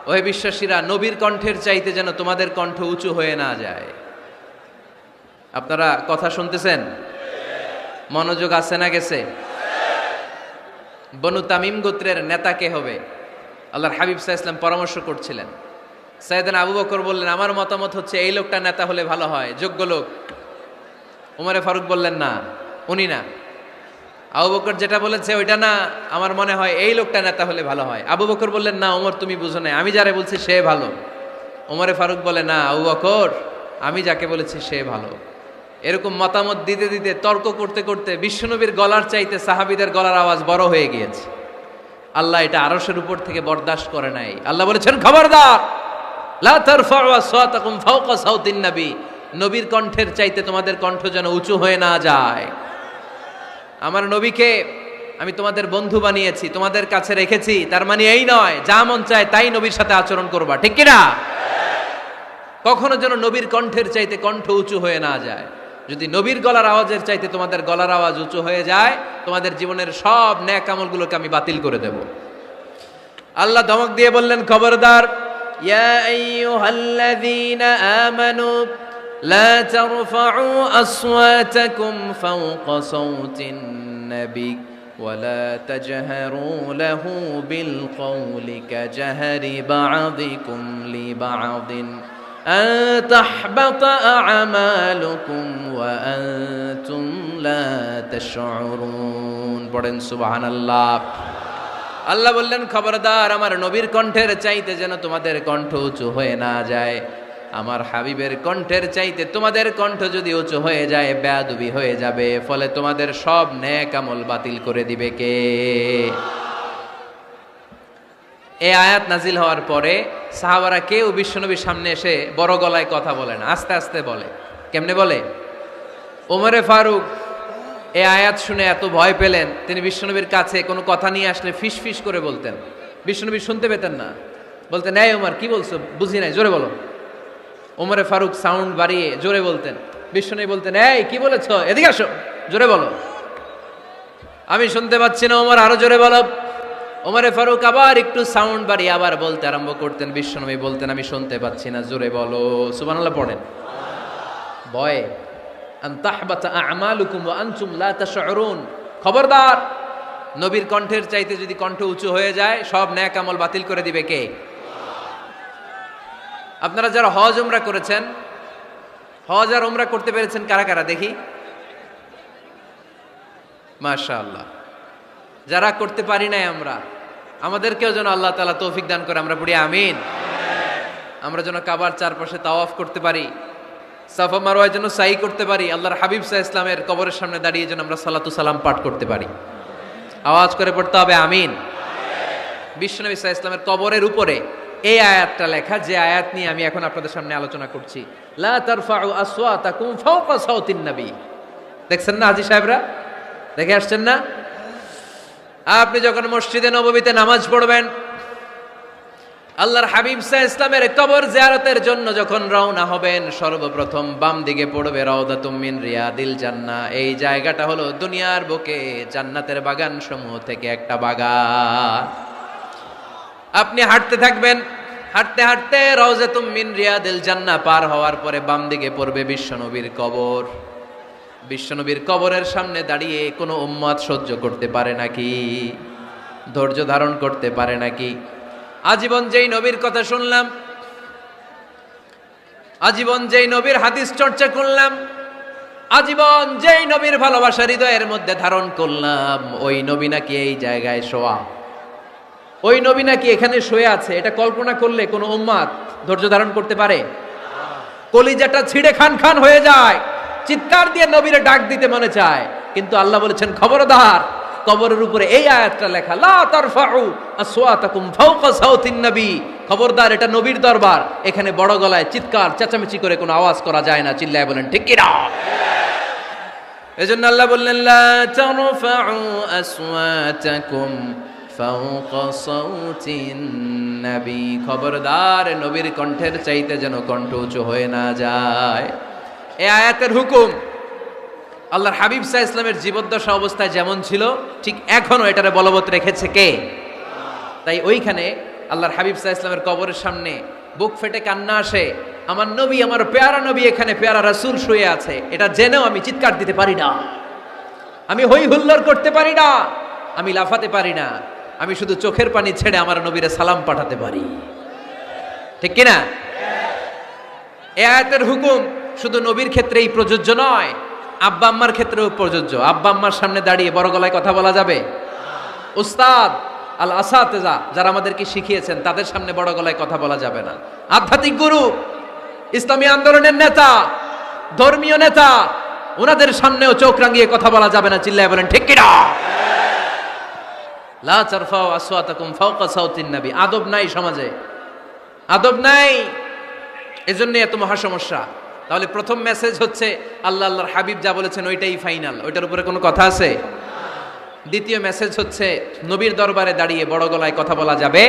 ওহে বিশ্বাসীরা, নবীর কণ্ঠের চাইতে যেন তোমাদের কণ্ঠ উঁচু হয়ে না যায়। আপনারা কথা শুনতেছেন? মনোযোগ আছে না গেছে? বনু তামিম গোত্রের নেতা কে হবে? আল্লাহর হাবিব সাল্লাল্লাহু আলাইহি ওয়াসাল্লাম পরামর্শ করছিলেন। সাইয়েদনা আবু বকর বললেন আমার মতামত হচ্ছে এই লোকটা নেতা হলে ভালো হয়, যোগ্য লোক। উমরে ফারুক বললেন না, উনি না। আবু বকর যেটা বলেছে ওইটা না, আমার মনে হয় এই লোকটা নেতা হলে ভালো হয়। আবু বকর বললেন না ওমর তুমি বুঝো না, আমি যারে বলছি সে ভালো। উমরে ফারুক বলে না আবু বকর, আমি যাকে বলেছি সে ভালো। এরকম মতামত দিতে দিতে তর্ক করতে করতে বিশ্বনবীর গলার চাইতে সাহাবীদের গলার আওয়াজ বড় হয়ে গিয়েছে। আল্লাহ এটা আরশের উপর থেকে বরদাস্ত করে নাই। আল্লাহ বলেছেন খবরদার, লা তারফাউ আসওয়াতাকুম ফাওকা সাউতিন নবী, নবীর কণ্ঠের চাইতে তোমাদের কণ্ঠ যেন উঁচু হয়ে না যায়। আমার নবীকে আমি তোমাদের বন্ধু বানিয়েছি, তোমাদের কাছে রেখেছি, তার মানে এই নয় যা মন চায় তাই নবীর সাথে আচরণ করবা, ঠিক কি না? কখনো যেন নবীর কণ্ঠের চাইতে কণ্ঠ উঁচু হয়ে না যায়। যদি নবীর গলার আওয়াজের চাইতে তোমাদের গলার আওয়াজ উঁচু হয়ে যায়, তোমাদের জীবনের সব নেক আমলগুলোকে আমি বাতিল করে দেব। আল্লাহ ধমক দিয়ে বললেন খবরদার, ইয়া আইয়ুহাল্লাযীনা আমানু লা তারফাউ আসওয়াতাকুম ফাওকা সাউতিন নবী ওয়ালা তাজহারু লাহু বিল কওলি কাজহারি বা'দিকুম লিবা'দিন আন তাহবাতা আ'মালুকুম ওয়া আনতুম লা তাশউরুন। পড়েন সুবহানাল্লাহ। আল্লাহ বললেন খবরদার, আমার নবীর কণ্ঠের চাইতে যেন তোমাদের কণ্ঠ উঁচু হয়ে না যায়। আমার হাবিবের কণ্ঠের চাইতে তোমাদের কণ্ঠ যদি উঁচু হয়ে যায় বেয়াদবি হয়ে যাবে, ফলে তোমাদের সব নেক আমল বাতিল করে দিবে কে? এই আয়াত নাজিল হওয়ার পরে সাহাবারা কেউ বিশ্বনবীর সামনে এসে বড় গলায় কথা বলে না, আস্তে আস্তে বলে। কেমনে বলে? ওমরে ফারুক এই আয়াত শুনে এত ভয় পেলেন, তিনি বিশ্বনবীর কাছে কোনো কথা নিয়ে আসলে ফিস ফিস করে বলতেন। বিশ্বনবী শুনতে পেতেন না, বলতেন এই ওমর কি বলছো, বুঝি নাই, জোরে বলো। ওমরে ফারুক সাউন্ড বাড়িয়ে জোরে বলতেন। বিশ্বনবী বলতেন এই কি বলেছ, এদিকে আসো, জোরে বলো। আমি শুনতে পাচ্ছি না, ওমর আরো জোরে বলো। ওমরে ফারুক আবার একটু সাউন্ড বাড়িয়ে আবার বলতে আরম্ভ করতেন। বিশ্বনবী বলতেন আমি শুনতে পাচ্ছি না, জোরে বলো। সুবহানাল্লাহ পড়েন। ভয়ে আন তাহবাতা আমালুকুম ওয়া আনতুম লা তাশউরুন, খবরদার, নবীর কণ্ঠের চাইতে যদি কণ্ঠ উঁচু হয়ে যায় সব নেক আমল বাতিল করে দিবে কে? আপনারা যারা হজ উমরা করেছেন, হজ আর উমরা করতে পেরেছেন কারা কারা দেখি? মাশাআল্লাহ। যারা করতে পারি নাই আমরা, আমাদেরকেও যেন আল্লাহ তাআলা তৌফিক দান করে, আমরা পড়ি আমিন। আমরা যেন কাবার চারপাশে তাওয়াফ করতে পারি, সাফা মারওয়ায় যেন সাই করতে পারি, আল্লাহর হাবিব সাল্লাল্লাহু আলাইহি ওয়াসাল্লামের কবরের সামনে দাঁড়িয়ে যেন আমরা সালাতু সালাম পাঠ করতে পারি। আওয়াজ করে পড়তে হবে আমিন। বিশ্বনবী সাল্লাল্লাহু আলাইহি ওয়াসাল্লামের কবরের উপরে এই আয়াতটা লেখা, যে আয়াত নিয়ে আমি এখন আপনাদের সামনে আলোচনা করছি। লা তারফাউ আসওয়াতাকুম ফাওকা সাওতিন নবী। দেখছেন না হাজী সাহেবরা, দেখে আসছেন না? আপনি যখন মসজিদে নববীতে নামাজ পড়বেন, আল্লাহর হাবিব সাল্লাল্লাহু আলাইহি ওয়াসাল্লামের কবর জিয়ারতের জন্য যখন রওনা হবেন, সর্বপ্রথম বাম দিকে পড়বে রাউদাতুম মিন রিয়াদিল জান্নাহ। এই জায়গাটা হলো দুনিয়ার বুকে জান্নাতের বাগান সমূহ থেকে একটা বাগান। আপনি হাঁটতে থাকবেন, হাঁটতে হাঁটতে রাউজাতুম মিন রিয়াদিল জান্নাহ পার হওয়ার পরে বাম দিকে পড়বে বিশ্বনবীর কবর। বিশ্বনবীর কবরের সামনে দাঁড়িয়ে কোনো উম্মত সহ্য করতে পারে নাকি? ধৈর্য ধারণ করতে পারে নাকি? আজীবন যেই নবীর কথা শুনলাম, আজীবন যেই নবীর হাদিস চর্চা করলাম, আজীবন যেই নবীর ভালোবাসা হৃদয়ের মধ্যে ধারণ করলাম, ওই নবী নাকি এই জায়গায় শোয়া, ওই নবী নাকি এখানে শুয়ে আছে, এটা কল্পনা করলে কোনো উম্মত ধৈর্য ধারণ করতে পারে? কলিজাটা ছিঁড়ে খান খান হয়ে যায়, চিৎকার দিয়ে নবীরে ডাক দিতে মনে চায়। কিন্তু আল্লাহ বলেছেন খবরদার, কবরের উপরে এই আয়াতটা লেখা, লা তারফাউ আসওয়াতাকুম ফাওকা সাওতিন নবী, খবরদার, এটা নবীর দরবার, এখানে বড় গলায় চিৎকার চেঁচামেচি করে কোনো আওয়াজ করা যায় না। চিল্লায় বলেন ঠিক কি না? এজন্য আল্লাহ বললেন লা তারফাউ আসওয়াতাকুম ফাওকা সাওতিন নবী, খবরদার, নবীর কণ্ঠের চাইতে যেন কণ্ঠ উঁচু হয়ে না যায়। এই আয়াতের হুকুম আল্লাহর হাবিব সাল্লাল্লাহু আলাইহি ওয়াসাল্লামের জীবদ্দশা অবস্থায় যেমন ছিল ঠিক এখনো এটারে বলবৎ রেখেছে কে? তাই ওইখানে আল্লাহর হাবিব সাল্লাল্লাহু আলাইহি ওয়াসাল্লামের কবরের সামনে বুক ফেটে কান্না আসে, আমার নবী, আমার পেয়ারা নবী এখানে, পেয়ারা রাসূল শুয়ে আছে, এটা জেনেও আমি চিৎকার দিতে পারি না, আমি হই হুল্লোড় করতে পারি না, আমি লাফাতে পারি না, আমি শুধু চোখের পানি ছেড়ে আমার নবীরে সালাম পাঠাতে পারি। ঠিক কিনা? এই আয়াতের হুকুম শুধু নবীর ক্ষেত্রেই প্রযোজ্য নয়, আব্বা আম্মার ক্ষেত্রেও প্রযোজ্য। আব্বা আম্মার সামনে দাঁড়িয়ে বড় গলায় কথা বলা যাবে? উস্তাদ আল আসাতেজা যারা আমাদেরকে শিখিয়েছেন তাদের সামনে বড় গলায় কথা বলা যাবে না। আধ্যাত্মিক গুরু, ইসলামী আন্দোলনের নেতা, ধর্মীয় নেতা, ওনাদের সামনেও চোখ রাঙিয়ে কথা বলা যাবে না। চিল্লায় বলেন ঠিক কিনা? লা তারফাউ আসওয়াতাকুম ফাওকা সাওতিন নবী। আদব নাই সমাজে, আদব নাই, এজন্য এত মহা সমস্যা। তাহলে প্রথম মেসেজ হচ্ছে আল্লাহ আল্লাহর হাবিব যা বলেছেন ওইটাই ফাইনাল, ওইটার উপরে কোনো কথা আছে? দ্বিতীয় মেসেজ হচ্ছে নবীর দরবারে দাঁড়িয়ে বড় গলায় কথা বলা যাবে।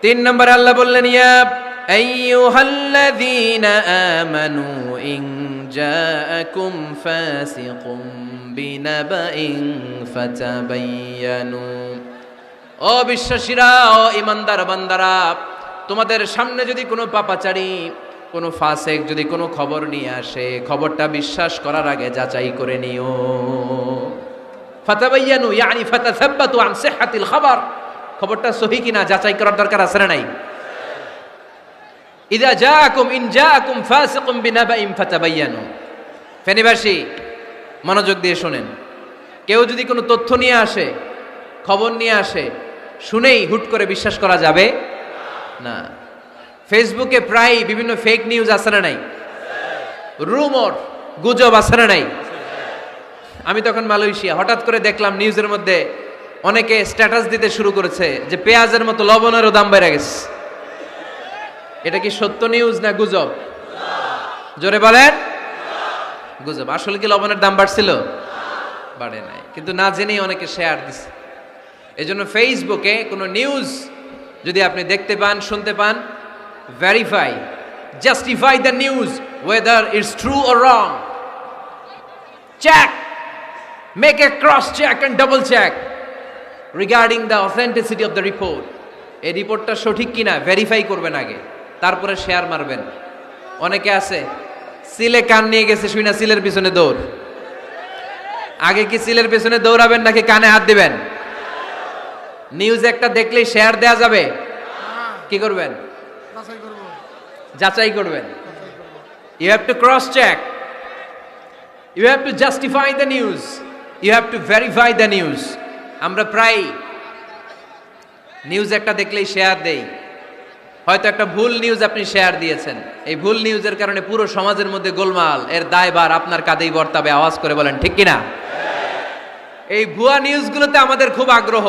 3 নম্বরে আল্লাহ বললেন ইয়া আইয়ুহাল্লাযীনা আমানু ইন জাআকুম ফাসিকুম বিনাবাইন ফাতাবায়ানু। ও বিশ্বাসীরা, ও ঈমানদার বান্দারা, তোমাদের সামনে যদি কোনো পাপাচারী, কোনো ফাসেক যদি কোনো খবর নিয়ে আসে, খবরটা বিশ্বাস করার আগে যাচাই করে নিও। ফাতাবায়ানু ইয়ানি ফাতাসাব্বাতু আন সিহহাতিল খবর, খবরটা সহি কিনা যাচাই করার দরকার আছে না নাই? ইযা জাআকুম ইন জাআকুম ফাসিকুম বিনাবাইন ফাতাবায়ানু। ফেনীবাসী মনোযোগ দিয়ে শুনেন, কেউ যদি কোনো তথ্য নিয়ে আসে, খবর নিয়ে আসে, শুনেই হুট করে বিশ্বাস করা যাবে না। ফেসবুকে প্রায় বিভিন্ন ফেক নিউজ আছে না নাই? রুমর, গুজব আছে না নাই? আমি তখন মালয়েশিয়া, হঠাৎ করে দেখলাম নিউজের মধ্যে অনেকে স্ট্যাটাস দিতে শুরু করেছে যে পেঁয়াজের মতো লবণেরও দাম বেড়ে গেছে। এটা কি সত্য নিউজ না গুজব? জোরে বলেন। গুজব। আসলে কি লবণের দাম বাড়ছিল? বাড়ে নাই, কিন্তু না জেনেই অনেকে শেয়ার দিছে। এই জন্য ফেসবুকে কোনো নিউজ যদি আপনি দেখতে পান, শুনতে পান, verify, justify the news whether it's true or wrong. Check, make a cross check and double check regarding the authenticity of the report. এই রিপোর্টটা সঠিক কিনা ভেরিফাই করবেন আগে, তারপরে শেয়ার মারবেন। অনেকে আছে সিলে কান নিয়ে গেছে, শুই না সিলের পিছনে দৌড়। আগে কি সিলের পিছনে দৌড়াবেন নাকি কানে হাত দিবেন? নিউজ একটা দেখলেই শেয়ার দেয়া যাবে? কি করবেন? যাচাই করবেন। You have to cross check, you have to justify the news, you have to verify the news. আমরা প্রায় নিউজ একটা দেখলেই শেয়ার দেই। হয়তো একটা ভুল নিউজ আপনি শেয়ার দিয়েছেন, এই ভুল নিউজের কারণে পুরো সমাজের মধ্যে গোলমাল, এর দায়ভার আপনার কাঁধেই বর্তাবে। আওয়াজ করে বলেন ঠিক কিনা? এই ভুয়া নিউজগুলোতে আমাদের খুব আগ্রহ।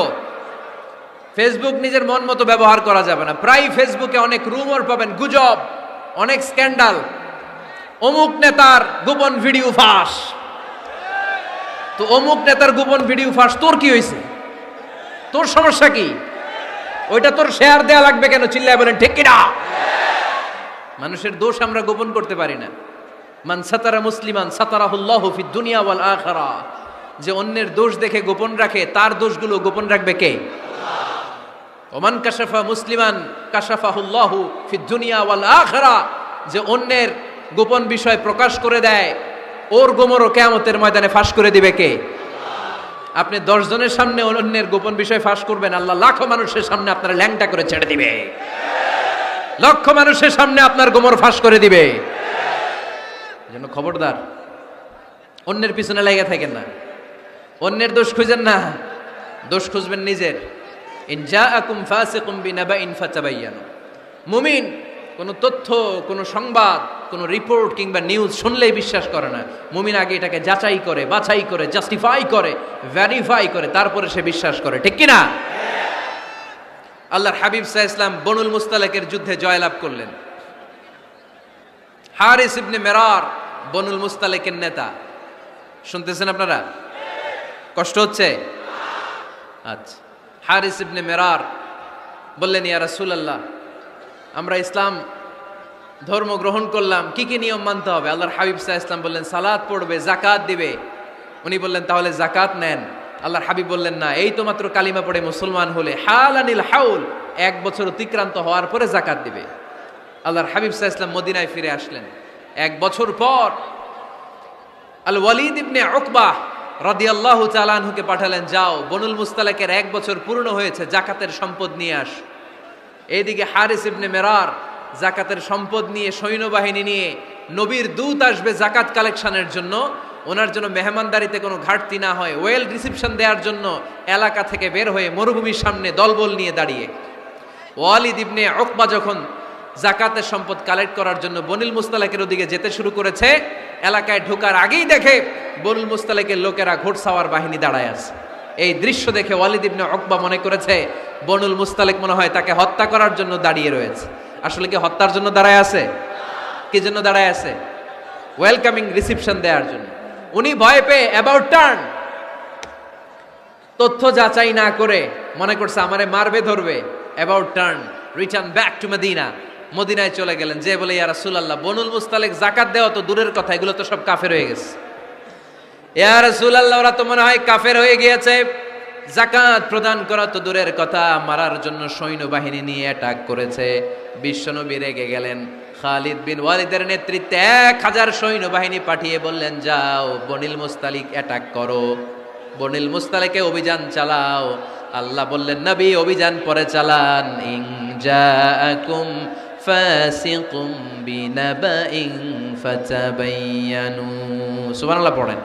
ফেসবুক নিজের মন মতো ব্যবহার করা যাবে না। প্রায় ফেসবুকে অনেক রুমর পাবেন, গুজব, অনেক স্ক্যান্ডাল। অমুক নেতার গোপন ভিডিও ফাঁস। তো অমুক নেতার গোপন ভিডিও ফাঁস, তোর কি হয়েছে? তোর সমস্যা কি? ওইটা তোর শেয়ার দেয়া লাগবে কেন? চিল্লায় বলেন ঠিক কিনা? মানুষের দোষ আমরা গোপন করতে পারি না। মান সাতারা মুসলিমান সাতারাহুল্লাহু ফিদ দুনিয়া ওয়াল আখিরা। যে অন্যের দোষ দেখে গোপন রাখে, তার দোষগুলো গোপন রাখবে কে? ওমান কাশাফা মুসলিমান কাশাফাহুল্লাহু ফিদ দুনিয়া ওয়াল আখিরা। যে অন্যের গোপন বিষয় প্রকাশ করে দেয়, ওর গোমরও কিয়ামতের ময়দানে ফাঁস করে দিবে কে? আপনি 10 জনের সামনে অন্যের গোপন বিষয় ফাঁস করবেন, আল্লাহ লাখো মানুষের সামনে আপনার ল্যাংটা করে ছেড়ে দিবে। লক্ষ মানুষের সামনে আপনার গোমর ফাঁস করে দিবে। এজন্য খবরদার, অন্যের পিছনে লেগে থাকেন না, অন্যের দোষ খুঁজেন না, দোষ খুঁজবেন নিজের। ইন জাআকুম ফাসিকুম বিনাবাইন ফাতাবায়ানু। মুমিন কোন তথ্য, কোন সংবাদ, কোন রিপোর্ট কিংবা নিউজ শুনলেই বিশ্বাস করে না। মুমিন আগে এটাকে যাচাই করে, বাছাই করে, জাস্টিফাই করে, ভেরিফাই করে, তারপরে সে বিশ্বাস করে। ঠিক কিনা? আল্লাহর হাবিব সাল্লাল্লাহু আলাইহি ওয়াসাল্লাম বনুল মুস্তালিকের যুদ্ধে জয়লাভ করলেন। হারিস ইবনে মিরার বনুল মুস্তালিকের নেতা। শুনতেছেন আপনারা? কষ্ট হচ্ছে? আচ্ছা। হারিস ইবনে মিরার বললেন, ইয়া রাসূলুল্লাহ, আমরা ইসলাম ধর্ম গ্রহণ করলাম, কি কি নিয়ম মানতে হবে? আল্লাহর হাবিব সাল্লাল্লাহু আলাইহি ওয়াসাল্লাম বললেন, সালাত পড়বে, যাকাত দিবে। উনি বললেন, তাহলে যাকাত নেন। আল্লাহর হাবিব বললেন, না, এই তো মাত্র কালিমা পড়ে মুসলমান হলে, হালানিল হাউল, 1 বছর অতিক্রান্ত হওয়ার পরে যাকাত দিবে। আল্লাহর হাবিব সাল্লাল্লাহু আলাইহি ওয়াসাল্লাম মদিনায় ফিরে আসলেন। 1 বছর পর আল ওয়ালিদ ইবনে উকবাহ রাদিয়াল্লাহু তাআলা আনহুকে পাঠালেন, যাও বনুল মুস্তালিকের 1 বছর পূর্ণ হয়েছে, যাকাতের সম্পদ নিয়ে আস। এইদিকে হারিস ইবনে মিরার যাকাতের সম্পদ নিয়ে, সৈন্যবাহিনী নিয়ে, নবীর দূত আসবে যাকাত কালেকশনের জন্য, ওনার জন্য মেহমানদারিতে কোনো ঘাটতি না হয়, ওয়েল রিসিপশন দেওয়ার জন্য এলাকা থেকে বের হয়ে মরুভূমির সামনে দলবল নিয়ে দাঁড়িয়ে। ওয়ালিদ ইবনে উকবা যখন যাকাতের সম্পদ কালেক্ট করার জন্য বনুল মুস্তালিকের ওদিকে যেতে শুরু করেছে, এলাকায় ঢোকার আগেই দেখে বনুল মুস্তালিকের লোকেরা ঘোড়সাওয়ার বাহিনী দাঁড়ায় আছে। এই দৃশ্য দেখে ওয়ালিদ ইবনে উকবা মনে করেছে বনুল মুস্তালিক মনে হয় তাকে হত্যা করার জন্য দাঁড়িয়ে রয়েছে। আসলে কি হত্যার জন্য দাঁড়ায় আছে? কি জন্য দাঁড়ায় আছে? ওয়েলকামিং রিসিপশন দেওয়ার জন্য। উনি ভয় পেয়ে অ্যাবাউট টার্ন, তথ্য যাচাই না করে মনে করছে আমারে মারবে, ধরবে, about turn, return back to Medina. মদিনায় চলে গেলেন, যে বলে, ইয়া রাসূলুল্লাহ, বনুল মুস্তালিক যাকাত দেওয়া তো দূরের কথা, এগুলো তো সব কাফের হয়ে গেছে। ইয়া রাসূলুল্লাহ, ওরা তো মনে হয় কাফের হয়ে গিয়েছে, যাকাত প্রদান করা তো দূরের কথা, মারার জন্য সৈন্যবাহিনী নিয়ে অ্যাটাক করেছে। বিশ্বনবী রেগে গেলেন। খালিদ বিন ওয়ালিদের নেতৃত্বে 1000 সৈন্যবাহিনী পাঠিয়ে বললেন, যাও বনুল মুস্তালিক অ্যাটাক করো, বনুল মুস্তালিকে অভিযান চালাও। আল্লাহ বললেন, নবী অভিযান পরে চালান। ইন জাআকুম ফাসিকুম বিনাবাইন ফাতাবায়ানু। সুবহানাল্লাহ পড়েন।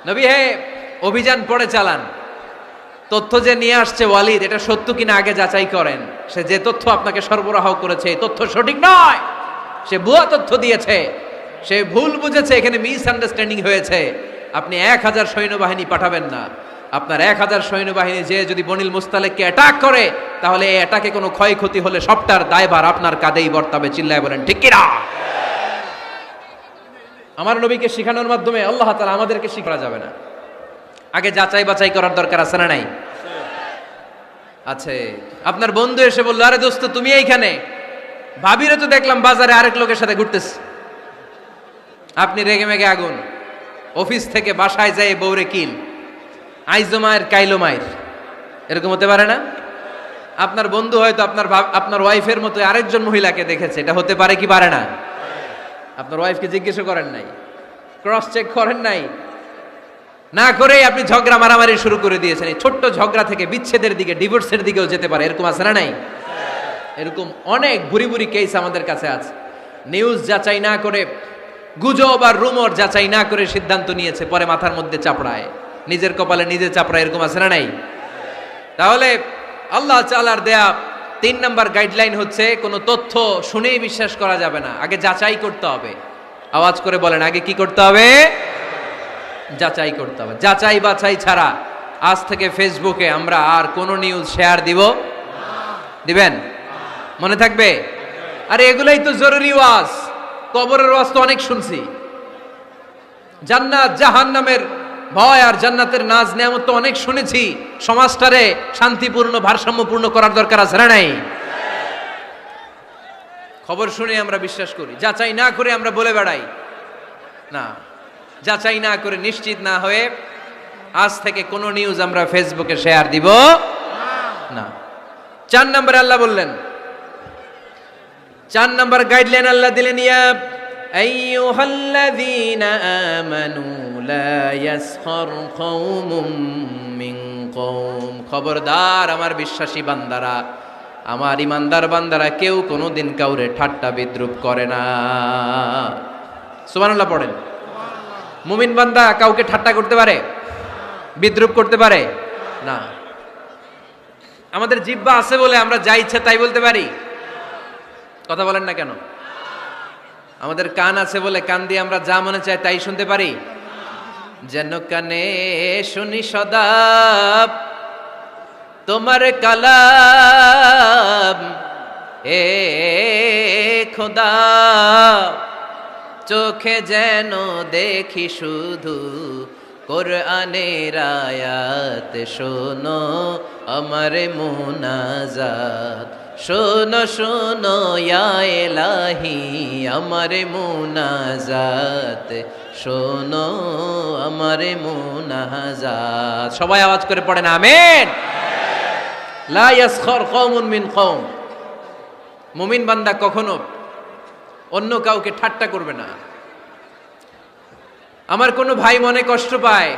নবী হে, অভিযান পরে চালান। তথ্য যে নিয়ে আসছে ওয়ালিদ, এটা সত্য কিনা আগে যাচাই করেন। সে যে তথ্য আপনাকে সরবরাহ করেছে, এই তথ্য সঠিক নয়, সে ভুয়া তথ্য দিয়েছে, সে ভুল বুঝেছে, এখানে মিস আন্ডারস্ট্যান্ডিং হয়েছে। আপনি 1000 সৈন্যবাহিনী পাঠাবেন না। আপনার 1000 সৈন্যবাহিনী যে যদি বনুল মুস্তালিককে অ্যাটাক করে, তাহলে এই অ্যাটাকে কোনো ক্ষয়ক্ষতি হলে সবটার দায়ভার আপনার কাঁধেই বর্তাবে। চিল্লায় বলেন ঠিক কিনা? আমার নবীকে শিখানোর মাধ্যমে আল্লাহ তাআলা আমাদেরকে শিখা যাবে না। আগে যাচাই বাছাই করার দরকার আছে না নাই? আছে। আপনার বন্ধু এসে বললো, আরে দোস্ত তুমি এইখানে, ভাবিরে তো দেখলাম বাজারে আরেক লোকের সাথে ঘুরতেছে। আপনি রেগে মেগে আগুন, অফিস থেকে বাসায় যায় বউরে কিল, আইজো মায়ের কাইলো মায়ের, এরকম হতে পারে না? আপনার বন্ধু হয়তো আপনার ওয়াইফের মতো আরেকজন মহিলাকে দেখেছে, এটা হতে পারে কি পারে না? আপনার ওয়াইফকে জিজ্ঞেস করেন নাই, ক্রস চেক করেন নাই, না করেই আপনি ঝগড়া মারামারি শুরু করে দিয়েছেন। এই ছোট্ট ঝগড়া থেকে বিচ্ছেদের দিকে, ডিভোর্সের দিকেও যেতে পারে, এরকম আছে না নাই? এরকম অনেক বুড়ি বুড়ি কেস আমাদের কাছে আছে। নিউজ যাচাই না করে, গুজব আর রুমর যাচাই না করে সিদ্ধান্ত নিয়েছে, পরে মাথার মধ্যে চাপড়ায়, নিজের কপালে নিজে চাপড়ায়, এরকম আছে না নাই? তাহলে আল্লাহ তাআলার দেয়া 3 নাম্বার গাইডলাইন হচ্ছে, কোনো তথ্য শুনেই বিশ্বাস করা যাবে না, আগে যাচাই করতে হবে। আওয়াজ করে বলেন, আগে কি করতে হবে? যাচাই করতে হবে। যাচাই বাছাই ছাড়া আজ থেকে ফেসবুকে আমরা আর কোনো নিউজ শেয়ার দিব? দিবেন? মনে থাকবে? আরে এগুলাই তো জরুরি ওয়াজ। কবরের ওয়াজ তো অনেক শুনছি, জান্নাত জাহান্নামের ভয় আর জান্নাতের নাজ নেয়ামত তো অনেক শুনেছি। সমাজটারে শান্তিপূর্ণ ভারসাম্যপূর্ণ করার দরকার আছে না নাই? খবর শুনে আমরা বিশ্বাস করি, যাচাই না করে আমরা বলে বেড়াই না। যাচাই না করে, নিশ্চিত না হয়ে আজ থেকে কোন নিউজ আমরা ফেসবুকে শেয়ার দিব না। 4 নম্বরে আল্লাহ বললেন, 4 নম্বর গাইডলাইন আল্লাহ দিলেন, ইয়া আইয়ুহাল্লাযীনা আমানু লা ইয়াসখার কওমুম মিন কওম। খবরদার আমার বিশ্বাসী বান্দারা, আমার ইমানদার বান্দারা, কেউ কোনোদিন কাউরে ঠাট্টা বিদ্রূপ করে না। সুবহানাল্লাহ পড়েন। মুমিন বান্দা কাউকে ঠাট্টা করতে পারে? বিদ্রূপ করতে পারে না। আমাদের জিহ্বা আছে বলে আমরা যা ইচ্ছা তাই বলতে পারি? কথা বলেন না কেন? আমাদের কান আছে বলে কান দিয়ে আমরা যা মনে চাই তাই শুনতে পারি? যেন কানে শুনি সদা তোমার কালাম, এ খোদা চোখে যেন দেখি শুধু কোরআনের আয়াত। শোনো আমার মুনাজাত, শোনো শোনো ইয়া ইলাহি আমার মুনাজাত, শোনো আমার মুনাজাত। সবাই আওয়াজ করে পড়েন আমিন। লা ইয়াসখার কওমুন মিন কওম। মুমিন বান্দা কখনো অন্য কাউকে ঠাট্টা করবে না। আমার কোনো ভাই মনে কষ্ট পায়,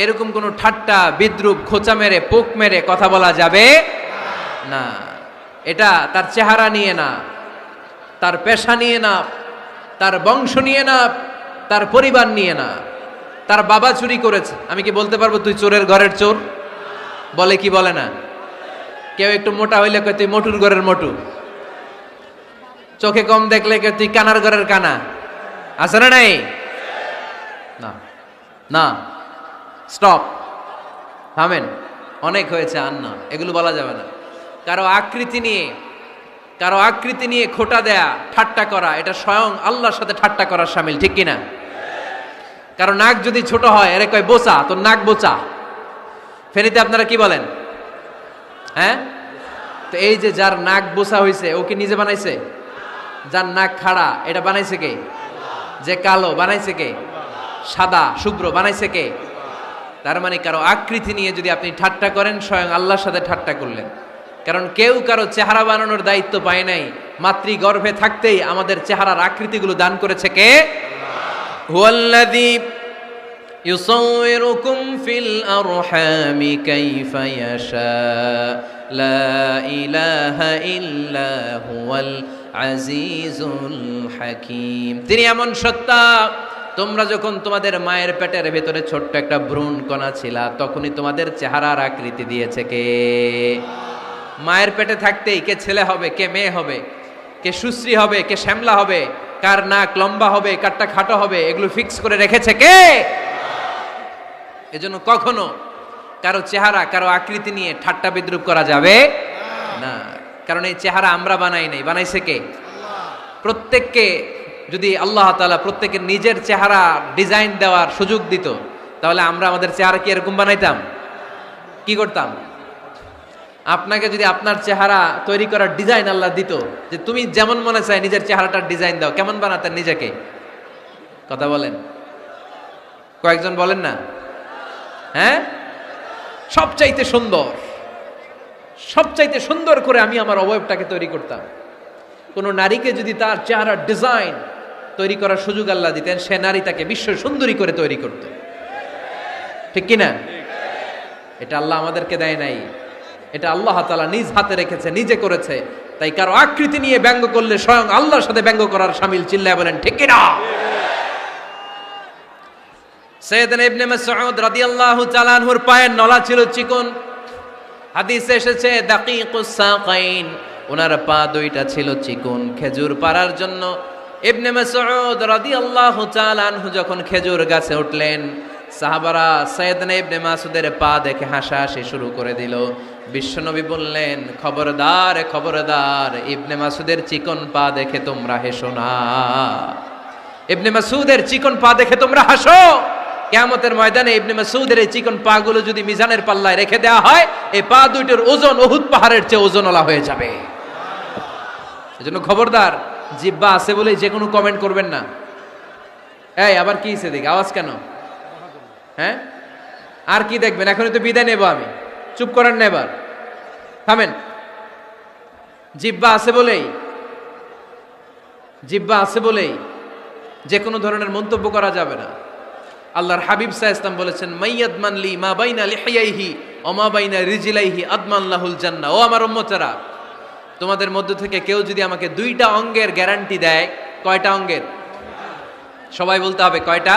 এরকম কোনো ঠাট্টা বিদ্রূপ খোঁচা মেরে পোক মেরে কথা বলা যাবে না। এটা তার চেহারা নিয়ে না, তার পেশা নিয়ে না, তার বংশ নিয়ে না, তার পরিবার নিয়ে না। তার বাবা চুরি করেছে, আমি কি বলতে পারবো তুই চোরের ঘরের চোর? বলে কি বলে না? কেউ একটু মোটা হইলে কয় তুই মোটুর ঘরের মোটু, চোখে কম দেখলে কে তুই কানার ঘরের কানা। আছে না নাই? না না, স্টপ, থামেন, অনেক হয়েছে, আর না, এগুলো বলা যাবে না। কারো আকৃতি নিয়ে খোটা দেয়া, ঠাট্টা করা, এটা স্বয়ং আল্লাহর সাথে ঠাট্টা করার শামিল, ঠিক কিনা? কারো নাক যদি ছোট হয়, এরে কয় বোচা, তোর নাক বোচা। ফেনীতে আপনারা কি বলেন? হ্যাঁ, তো এই যে যার নাক বোচা হয়েছে, ও কি নিজে বানাইছে? যার নাক খাড়া, এটা বানাইছে কে? যে কালো, বানাইছে কে? সাদা শুভ্র, বানাইছে কে? তার মানে কারো আকৃতি নিয়ে যদি আপনি ঠাট্টা করেন, স্বয়ং আল্লাহর সাথে ঠাট্টা করলেন। কারণ কেউ কারো চেহারা বানানোর দায়িত্ব পায় নাই। মাতৃগর্ভে থাকতেই আমাদের চেহারার আকৃতিগুলো দান করেছে কে? হুয়াল্লাযী ইউসাউইরুকুম ফিল আরহামি কাইফা ইয়াশা লা ইলাহা ইল্লা হুয়াল আজিজুল হাকীম। তিনি এমন সত্তা, তোমরা যখন তোমাদের মায়ের পেটের ভেতরে ছোট্ট একটা ভ্রূণ কণা ছিলা, তখনই তোমাদের চেহারার আকৃতি দিয়েছে কে? মায়ের পেটে থাকতেই কে ছেলে হবে, কে মেয়ে হবে, কে সুশ্রী হবে, কে শ্যামলা হবে, কার নাক লম্বা হবে, কারটা খাটো হবে, এগুলো ফিক্স করে রেখেছে কে? এজন্য কখনো কারো চেহারা, কারো আকৃতি নিয়ে ঠাট্টা বিদ্রূপ করা যাবে না। কারণ এই চেহারা আমরা বানাই নাই, বানাইছে কে? প্রত্যেককে যদি আল্লাহ তাআলা প্রত্যেকের নিজের চেহারা ডিজাইন দেওয়ার সুযোগ দিত, তাহলে আমরা আমাদের চেহারা কি এরকম বানাইতাম? কি করতাম? আপনাকে যদি আপনার চেহারা তৈরি করার ডিজাইন আল্লাহ দিত, যে তুমি যেমন মনে চাই নিজের চেহারাটার ডিজাইন দাও, কেমন বানাতেন নিজেকে? কথা বলেন, কয়েকজন বলেন না? হ্যাঁ, সবচাইতে সুন্দর, সবচাইতে সুন্দর করে আমি আমার অবয়বটাকে তৈরি করতাম। কোন নারীকে যদি তার চেহারার ডিজাইন তৈরি করার সুযোগ আল্লাহ দিতেন, সে নারী তাকে বিশ্ব সুন্দরী করে তৈরি করত। ঠিক কিনা? এটা আল্লাহ আমাদেরকে দেয় নাই, এটা আল্লাহ তাআলা নিজ হাতে রেখেছে, নিজে করেছে। তাই কারো আকৃতি নিয়ে ব্যঙ্গ করলে স্বয়ং আল্লাহর সাথে ব্যঙ্গ করার শামিল। চিল্লায় বলেন ঠিক কিনা? সাইয়েদনা ইবনে মাসউদ রাদিয়াল্লাহু তাআলা আনহুর পায়ের নলা ছিল চিকন। হাদিসে এসেছে দাকিকুস সাকাইন, ওনার পা দুইটা ছিল চিকন। খেজুর পাড়ার জন্য ইবনে মাসউদ রাদিয়াল্লাহু তাআলা আনহু যখন খেজুর গাছে উঠলেন, সাহাবারা সাইয়েদনা ইবনে মাসউদের পা দেখে হাসাহাসি শুরু করে দিল। বিশ্বনবী বললেন, খবরদার খবরদার, ইবনে মাসউদের চিকন পা দেখে তোমরা হেসো না। ইবনে মাসউদের চিকন পা দেখে তোমরা হাসো। কিয়ামতের ময়দানে ইবনে মাসউদের এই চিকন পা গুলো যদি মিজানের পাল্লায় রেখে দেওয়া হয়, এই পা দুইটার ওজন উহুদ পাহাড়ের চেয়ে ওজনওয়ালা হয়ে যাবে। এজন্য খবরদার, জিহ্বা আছে বলে যে কোনো কমেন্ট করবেন না। এই আবার কি হইছে দেখি, আওয়াজ কেন? হ্যাঁ, আর কি দেখবেন? এখনই তো বিদায় নেব আমি, চুপ করেন না, এবার থামেন। জিহ্বা আছে বলেই যে কোনো ধরনের মন্তব্য করা যাবে না। আল্লাহর হাবিব সাল্লাল্লাহু আলাইহি ওয়াসাল্লাম বলেছেন, মাইয়াদমান লি মা বাইনা লিহিয়াইহি ওয়া মা বাইনা রিজলাইহি আদমান লাহুল জান্নাহ। ও আমার উম্মতেরা, তোমাদের মধ্য থেকে কেউ যদি আমাকে দুইটা অঙ্গের গ্যারান্টি দেয়, কয়টা অঙ্গের? সবাই বলতে হবে, কয়টা?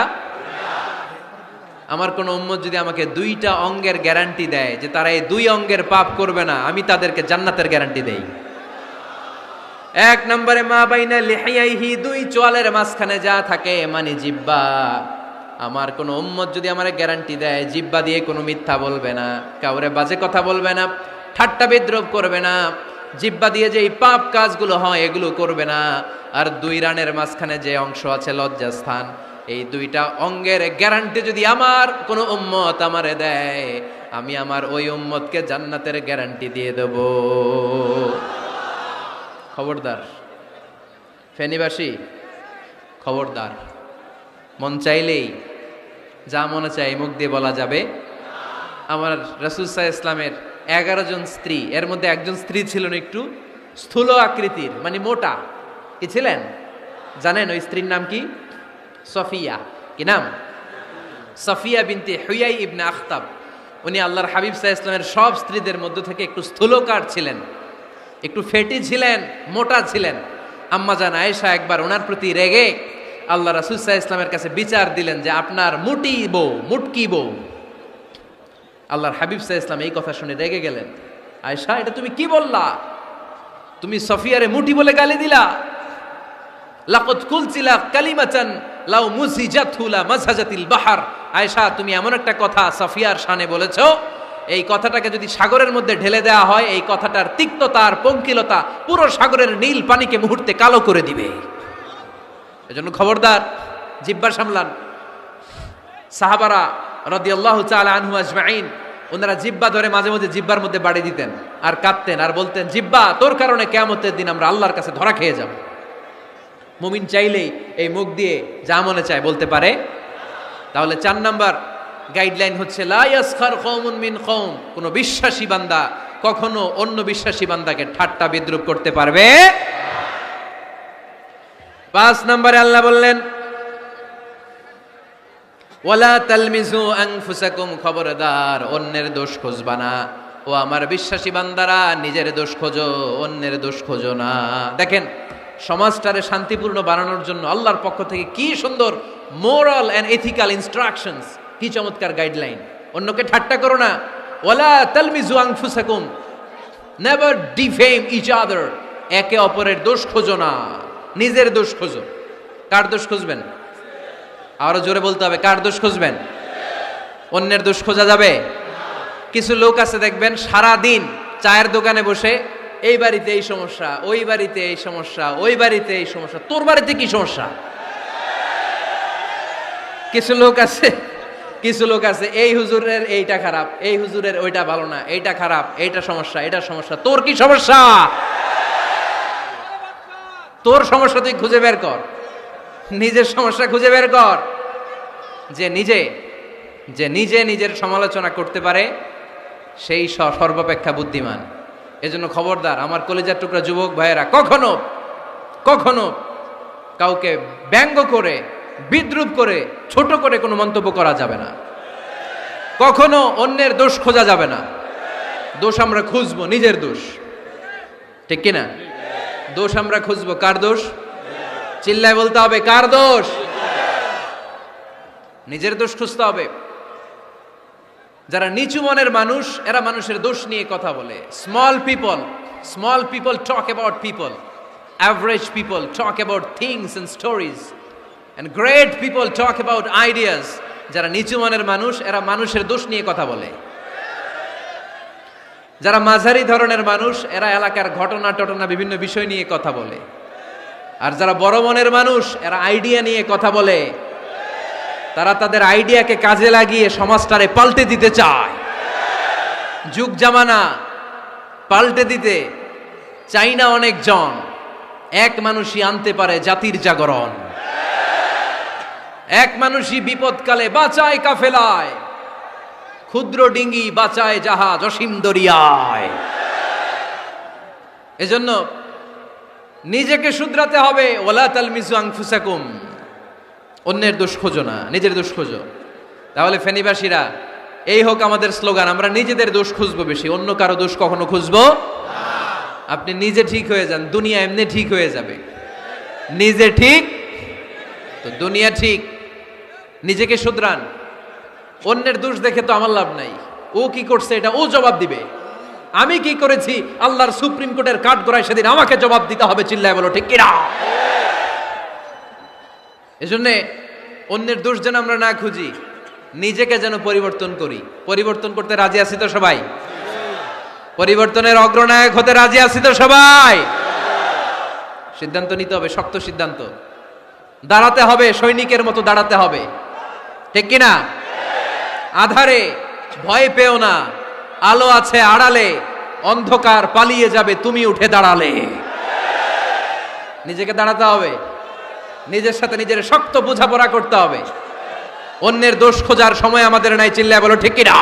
আমার কোন উম্মত যদি আমাকে দুইটা অঙ্গের গ্যারান্টি দেয় যে তারা এই দুই অঙ্গের পাপ করবে না, আমি তাদেরকে জান্নাতের গ্যারান্টি দেই। এক নম্বরে মা বাইনা লিহিয়াইহি, দুই চোয়ালের মাঝখানে যা থাকে মানে জিহ্বা। আমার কোন উম্মত যদি আমারে গ্যারান্টি দেয় জিহ্বা দিয়ে কোনো মিথ্যা বলবে না, কাউরে বাজে কথা বলবে না, ঠাট্টা বিদ্রূপ করবে না, জিহ্বা দিয়ে যে এই পাপ কাজগুলো হয় এগুলো করবে না, আর দুই রানের মাঝখানে যে অংশ আছে লজ্জাস্থান, এই দুইটা অঙ্গের গ্যারান্টি যদি আমার কোন উম্মত আমারে দেয়, আমি আমার ওই উম্মতকে জান্নাতের গ্যারান্টি দিয়ে দেব। খবরদার ফেনীবাসী, খবরদার। মন চাইলেই যা মনে চাই মুখ দিয়ে বলা যাবে। আমার রাসূল সাল্লাল্লাহু আলাইহি ইসলামের 11 জন স্ত্রী, এর মধ্যে একজন স্ত্রী ছিলেন একটু স্থূল আকৃতির, মানে মোটা। কি ছিলেন জানেন? ওই স্ত্রীর নাম কি? সফিয়া। কি নাম? সফিয়া বিনতে হুয়াই ইবনে আখতাব। উনি আল্লাহর হাবিব সাল্লাল্লাহু আলাইহি ইসলামের সব স্ত্রীদের মধ্য থেকে একটু স্থূলকার ছিলেন, একটু ফেটি ছিলেন, মোটা ছিলেন। আম্মা জান আয়েশা একবার ওনার প্রতি রেগে আল্লাহ রাসূল সাল্লাল্লাহু আলাইহি ইসলামের কাছে বিচার দিলেন যে আপনার মুটকি বউ। আল্লাহর হাবিব সাল্লাল্লাহু আলাইহি ইসলাম এই কথা শুনে রেগে গেলেন। আয়েশা, এটা তুমি কি বললা? তুমি সফিয়ারে মুটি বলে গালি দিলা। লাকাদ কুলতিলা কালিমাতান লাউ মুজিজাতহু লা মাযহাজাতিল বাহর। আয়েশা, তুমি এমন একটা কথা সফিয়ার শানে বলেছো, এই কথাটাকে যদি সাগরের মধ্যে ঢেলে দেওয়া হয়, এই কথাটার তিক্ততা আর পঙ্কিলতা পুরো সাগরের নীল পানিকে মুহূর্তে কালো করে দিবে। এজন্য খবরদার, জিহ্বা সামলান। সাহাবারা রাদিয়াল্লাহু তাআলা আনহু আজমাইন, ওনারা জিহ্বা ধরে মাঝে মাঝে জিহ্বার মধ্যে বাড়ি দিতেন আর কাঁদতেন আর বলতেন, জিহ্বা, তোর কারণে কিয়ামতের দিন আমরা আল্লাহর কাছে ধরা খেয়ে যাব। মুমিন চাইলেই এই মুখ দিয়ে যা মনে চায় বলতে পারে। তাহলে 4 নাম্বার গাইডলাইন হচ্ছে লা ইয়াসখার কওমুন মিন কওম, কোন বিশ্বাসী বান্দা কখনো অন্য বিশ্বাসী বান্দাকে ঠাট্টা বিদ্রূপ করতে পারবে। 5 নম্বরে আল্লাহ বললেন, ওয়ালা তালমিজু আনফুসাকুম, খবরদার অন্যের দোষ খুঁজবা না। ও আমার বিশ্বাসী বান্দারা, নিজের দোষ খোঁজো, অন্যের দোষ খোঁজো না। দেখেন সমাজটারে শান্তিপূর্ণ বানানোর জন্য আল্লাহর পক্ষ থেকে কি সুন্দর মোরাল এন্ড এথিক্যাল ইনস্ট্রাকশনস, কি চমৎকার গাইডলাইন। অন্যকে ঠাট্টা করো না। ওয়ালা তালমিজু আনফুসাকুম, নেভার ডিফেম ইচ আদার, একে অপরের দোষ খোঁজো না, নিজের দোষ খোঁজো। কার দোষ খুঁজবেন? আরো জোরে বলতে হবে, কার দোষ খুঁজবেন? অন্যের দোষ খোঁজা যাবে? কিছু লোক আছে দেখবেন সারা দিন চায়ের দোকানে বসে, এই বাড়িতে এই সমস্যা, ওই বাড়িতে এই সমস্যা, ওই বাড়িতে এই সমস্যা, তোর বাড়িতে কি সমস্যা? কিছু লোক আছে কিছু লোক আছে এই হুজুরের এইটা খারাপ, এই হুজুরের ওইটা ভালো না, এইটা খারাপ, এইটা সমস্যা, এটা সমস্যা। তোর কি সমস্যা? তোর সমস্যা তুই খুঁজে বের কর, নিজের সমস্যা খুঁজে বের কর। যে নিজে নিজের সমালোচনা করতে পারে সেই সর্বাপেক্ষা বুদ্ধিমান। এজন্য খবরদার আমার কলিজার টুকরা যুবক ভাইয়েরা, কখনো কখনো কাউকে ব্যঙ্গ করে, বিদ্রুপ করে, ছোট করে কোনো মন্তব্য করা যাবে না। কখনো অন্যের দোষ খোঁজা যাবে না। দোষ আমরা খুঁজবো নিজের দোষ, ঠিক কিনা? দোষ আমরা খুঁজবো কার দোষ? চিল্লায় বলতে হবে কার দোষ? নিজের দোষ খুঁজতে হবে। যারা নিচু মনের মানুষ এরা মানুষের দোষ নিয়ে কথা বলে। Small people talk about people, average people talk about things and stories, and great people talk about ideas. যারা নিচু মনের মানুষ এরা মানুষের দোষ নিয়ে কথা বলে। যারা মাঝারি ধরনের মানুষ এরা এলাকার ঘটনা টটনা বিভিন্ন বিষয় নিয়ে কথা বলে। আর যারা বড় মনের মানুষ এরা আইডিয়া নিয়ে কথা বলে। তারা তাদের আইডিয়াকে কাজে লাগিয়ে সমাজটারে পাল্টে দিতে চায়। যুগ জামানা পাল্টে দিতে চাই না অনেকজন, এক মানুষই আনতে পারে জাতির জাগরণ। এক মানুষই বিপদকালে বাঁচায় কাফেলায়, ক্ষুদ্র ডিঙ্গি বাঁচায় জাহাজ অসীম দরিয়ায়। এজন্য নিজেকে শুধরাতে হবে। ওয়ালা তালমিজু আনফুসাকুম, অন্যের দোষ খোঁজো না, নিজের দোষ খোঁজো। তাহলে ফেনীবাসীরা এই হোক আমাদের স্লোগান, আমরা নিজেদের দোষ খুঁজবো বেশি, অন্য কারো দোষ কখনো খুঁজবো না। আপনি নিজে ঠিক হয়ে যান, দুনিয়া এমনি ঠিক হয়ে যাবে। নিজে ঠিক তো দুনিয়া ঠিক। নিজেকে শুধরান। অন্যের দোষ দেখে তো আমার লাভ নাই। ও কি করছে এটা ও জবাব দিবে, আমি কি করেছি আল্লাহর সুপ্রিম কোর্টের কাঠগড়ায় সেদিন আমাকে জবাব দিতে হবে। চিল্লায় বলো ঠিক কিনা? এজন্যে অন্যের দোষ যেন আমরা না খুঁজি, নিজেকে যেন পরিবর্তন করি। পরিবর্তন করতে রাজি আছি তো সবাই? পরিবর্তনের অগ্রনায়ক হতে রাজি আছি তো সবাই? সিদ্ধান্ত নিতে হবে, শক্ত সিদ্ধান্ত। দাঁড়াতে হবে, সৈনিকের মতো দাঁড়াতে হবে, ঠিক কিনা? আধারে ভয় পেও না, আলো আছে আড়ালে, অন্ধকার পালিয়ে যাবে তুমি উঠে দাঁড়ালে। নিজেকে দাঁড়াতে হবে, নিজের সাথে নিজের শক্ত বোঝাপড়া করতে হবে। অন্যের দোষ খোঁজার সময় আমাদের নাই। চিল্লায় বলো ঠিক কিনা?